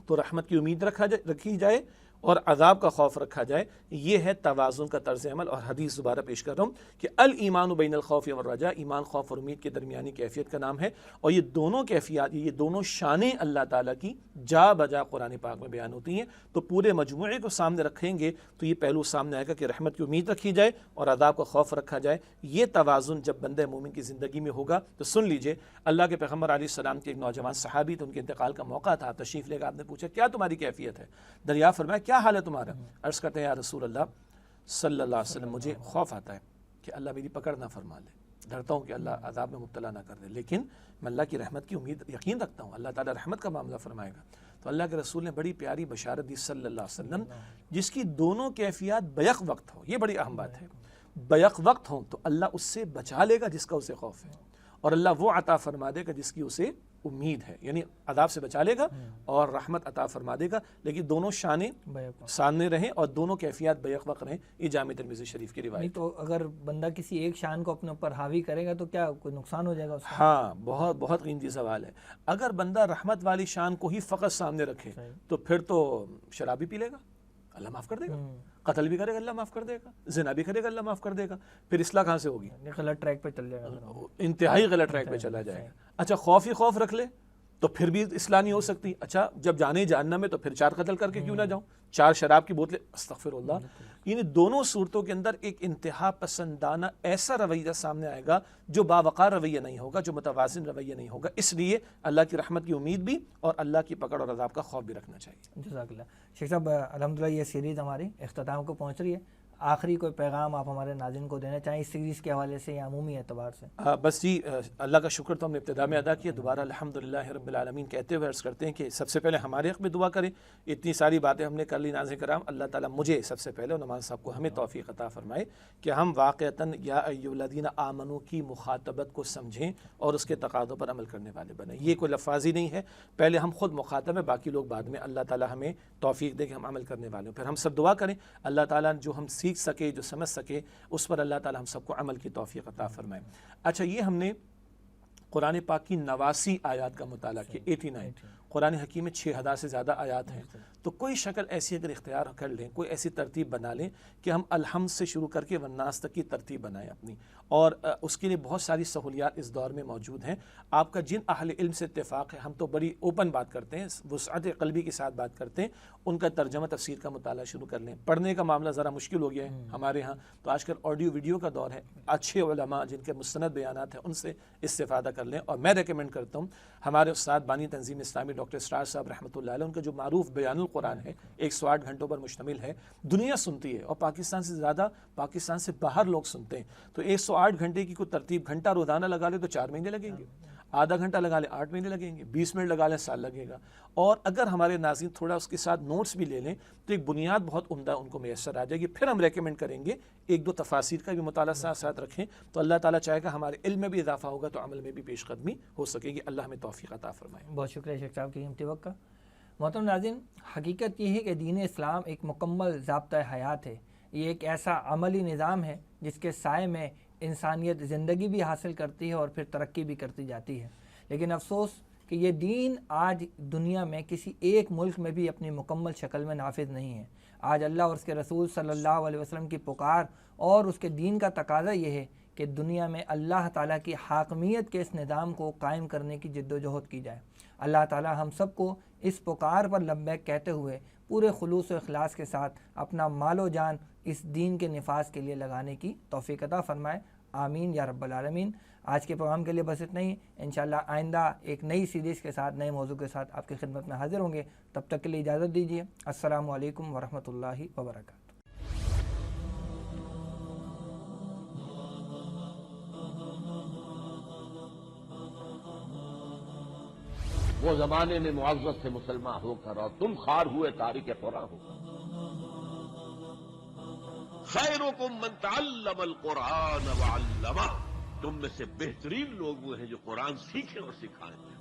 تو رحمت کی امید رکھی جائے اور عذاب کا خوف رکھا جائے۔ یہ ہے توازن کا طرز عمل۔ اور حدیث دوبارہ پیش کر رہا ہوں کہ الایمان بین الخوف والرجاء، ایمان خوف اور امید کے درمیانی کیفیت کا نام ہے۔ اور یہ دونوں کیفیات، یہ دونوں شانیں اللہ تعالیٰ کی جا بجا قرآن پاک میں بیان ہوتی ہیں۔ تو پورے مجموعے کو سامنے رکھیں گے تو یہ پہلو سامنے آئے گا کہ رحمت کی امید رکھی جائے اور عذاب کا خوف رکھا جائے۔ یہ توازن جب بندہ مومن کی زندگی میں ہوگا تو سن لیجئے، اللہ کے پیغمبر علیہ السلام کے ایک نوجوان صحابی تھے، ان کے انتقال کا موقع تھا، تشریف لے کر آپ نے پوچھا کیا تمہاری کیفیت ہے؟ دریافت فرمایا کیا حال ہے تمہارا؟ عرض کرتے ہیں یا رسول اللہ صلی اللہ علیہ وسلم، مجھے خوف آتا ہے کہ اللہ میری پکڑ نہ فرما لے، ڈرتا ہوں کہ اللہ عذاب میں مبتلا نہ کر دے، لیکن میں اللہ کی رحمت کی امید یقین رکھتا ہوں، اللہ تعالیٰ رحمت کا معاملہ فرمائے گا۔ تو اللہ کے رسول نے بڑی پیاری بشارت دی صلی اللہ علیہ وسلم، جس کی دونوں کیفیات بیک وقت ہو۔ یہ بڑی اہم بات ہے، بیک وقت ہوں تو اللہ اس سے بچا لے گا جس کا اسے خوف ہے، اور اللہ وہ عطا فرما دے گا جس کی اسے امید ہے، یعنی عذاب سے بچا لے گا اور رحمت عطا فرما دے گا، لیکن دونوں شانیں سامنے رہیں اور دونوں کیفیات بیک وقت رہیں۔ یہ جامع ترمذی شریف کی روایت۔ تو اگر بندہ کسی ایک شان کو اپنے اوپر حاوی کرے گا تو کیا کوئی نقصان ہو جائے گا اس کا؟ ہاں، بہت بہت قیمتی سوال ہے۔ اگر بندہ رحمت والی شان کو ہی فقط سامنے رکھے تو پھر تو شراب بھی پی لے گا، اللہ معاف کر دے گا، قتل بھی کرے گا اللہ معاف کر دے گا، زنا بھی کرے گا اللہ معاف کر دے گا، پھر اصلاح کہاں سے ہوگی؟ غلط ٹریک پہ چل جائے گا، انتہائی غلط ٹریک پہ چلا جائے گا۔ اچھا خوف ہی خوف رکھ لے تو پھر بھی اصلاح نہیں ہو سکتی۔ اچھا جب جانے جہنم میں تو پھر 4 قتل کر کے کیوں نہ جاؤں، 4 شراب کی بوتلیں، استغفر اللہ۔ یعنی دونوں صورتوں کے اندر ایک انتہا پسندانہ ایسا رویہ سامنے آئے گا جو باوقار رویہ نہیں ہوگا، جو متوازن رویہ نہیں ہوگا۔ اس لیے اللہ کی رحمت کی امید بھی اور اللہ کی پکڑ اور عذاب کا خوف بھی رکھنا چاہیے۔ جزاک اللہ شیخ صاحب، الحمدللہ یہ سیریز ہماری اختتام کو پہنچ رہی ہے، آخری کوئی پیغام آپ ہمارے ناظرین کو دینا چاہیں اس سیریز کے حوالے سے یا عمومی اعتبار سے؟ بس جی، اللہ کا شکر تو ہم نے ابتدا میں ادا کیا، دوبارہ الحمدللہ رب العالمین کہتے ہوئے عرض کرتے ہیں کہ سب سے پہلے ہمارے حق میں دعا کریں۔ اتنی ساری باتیں ہم نے کر لی ناظرین کرام، اللہ تعالیٰ مجھے سب سے پہلے اور نعمان صاحب کو ہمیں توفیق عطا فرمائے کہ ہم واقعتاً یا ایھا الذین آمنوا کی مخاطبت کو سمجھیں اور اس کے تقاضوں پر عمل کرنے والے بنیں۔ یہ کوئی لفاظی نہیں ہے، پہلے ہم خود مخاطب ہیں، باقی لوگ بعد میں۔ اللہ تعالیٰ ہمیں توفیق دے کہ ہم عمل کرنے والے ہوں۔ پھر ہم سب دعا کریں اللہ تعالیٰ جو ہم سیکھ سکے، جو سمجھ سکے، اس پر اللہ تعالیٰ ہم سب کو عمل کی توفیق عطا فرمائے۔ اچھا، یہ ہم نے قرآن پاک کی 89 آیات کا مطالعہ کیا، 89۔ قرآن حکیم میں 6000 سے زیادہ آیات ہیں، تو کوئی شکل ایسی اگر اختیار کر لیں، کوئی ایسی ترتیب بنا لیں کہ ہم الحمد سے شروع کر کے والناس تک کی ترتیب بنائیں اپنی، اور اس کے لیے بہت ساری سہولیات اس دور میں موجود ہیں۔ آپ کا جن اہل علم سے اتفاق ہے، ہم تو بڑی اوپن بات کرتے ہیں، وسعت قلبی کے ساتھ بات کرتے ہیں، ان کا ترجمہ تفسیر کا مطالعہ شروع کر لیں۔ پڑھنے کا معاملہ ذرا مشکل ہو گیا ہے ہمارے ہاں، تو آج کل آڈیو ویڈیو کا دور ہے، اچھے علماء جن کے مستند بیانات ہیں ان سے استفادہ کر لیں۔ اور میں ریکمینڈ کرتا ہوں ہمارے استاد بانی تنظیم اسلامی ڈاکٹر اسرار صاحب رحمۃ اللہ علیہ، ان کا جو معروف بیان القرآن ہے 108 گھنٹوں پر مشتمل ہے، دنیا سنتی ہے اور پاکستان سے زیادہ پاکستان سے باہر لوگ سنتے ہیں۔ تو 108 گھنٹے کی کوئی ترتیب، گھنٹہ روزانہ لگا لے تو 4 مہینے لگیں گے، آدھا گھنٹہ لگا لیں 8 مہینے لگیں گے، 20 منٹ لگا لیں سال لگے گا۔ اور اگر ہمارے ناظرین تھوڑا اس کے ساتھ نوٹس بھی لے لیں تو ایک بنیاد بہت عمدہ ان کو میسر آ جائے گی۔ پھر ہم ریکمینڈ کریں گے 1-2 تفاسیر کا بھی مطالعہ ساتھ ساتھ رکھیں، تو اللہ تعالیٰ چاہے گا ہمارے علم میں بھی اضافہ ہوگا تو عمل میں بھی پیش قدمی ہو سکے گی۔ اللہ ہمیں توفیق عطا فرمائے۔ بہت شکریہ شیخ صاحب کی قیمتی وقت کا۔ محترم ناظرین، حقیقت یہ ہے کہ دین اسلام ایک مکمل ضابطۂ حیات ہے، یہ ایک ایسا عملی نظام ہے جس کے سائے میں انسانیت زندگی بھی حاصل کرتی ہے اور پھر ترقی بھی کرتی جاتی ہے۔ لیکن افسوس کہ یہ دین آج دنیا میں کسی ایک ملک میں بھی اپنی مکمل شکل میں نافذ نہیں ہے۔ آج اللہ اور اس کے رسول صلی اللہ علیہ وسلم کی پکار اور اس کے دین کا تقاضا یہ ہے کہ دنیا میں اللہ تعالیٰ کی حاکمیت کے اس نظام کو قائم کرنے کی جد و جہد کی جائے۔ اللہ تعالیٰ ہم سب کو اس پکار پر لبیک کہتے ہوئے پورے خلوص و اخلاص کے ساتھ اپنا مال و جان اس دین کے نفاذ کے لیے لگانے کی توفیق عطا فرمائے، آمین یا رب العالمین۔ آج کے پروگرام کے لیے بس اتنا ہی، انشاءاللہ آئندہ ایک نئی سیریز کے ساتھ، نئے موضوع کے ساتھ آپ کی خدمت میں حاضر ہوں گے۔ تب تک کے لیے اجازت دیجیے، السلام علیکم ورحمۃ اللہ وبرکاتہ۔ وہ زمانے میں معزز سے مسلمان ہو کر اور تم خوار ہوئے تارک قرآن ہو. خیرکم من تعلم القرآن وعلمہ، تم میں سے بہترین لوگ وہ ہیں جو قرآن سیکھیں اور سکھائیں.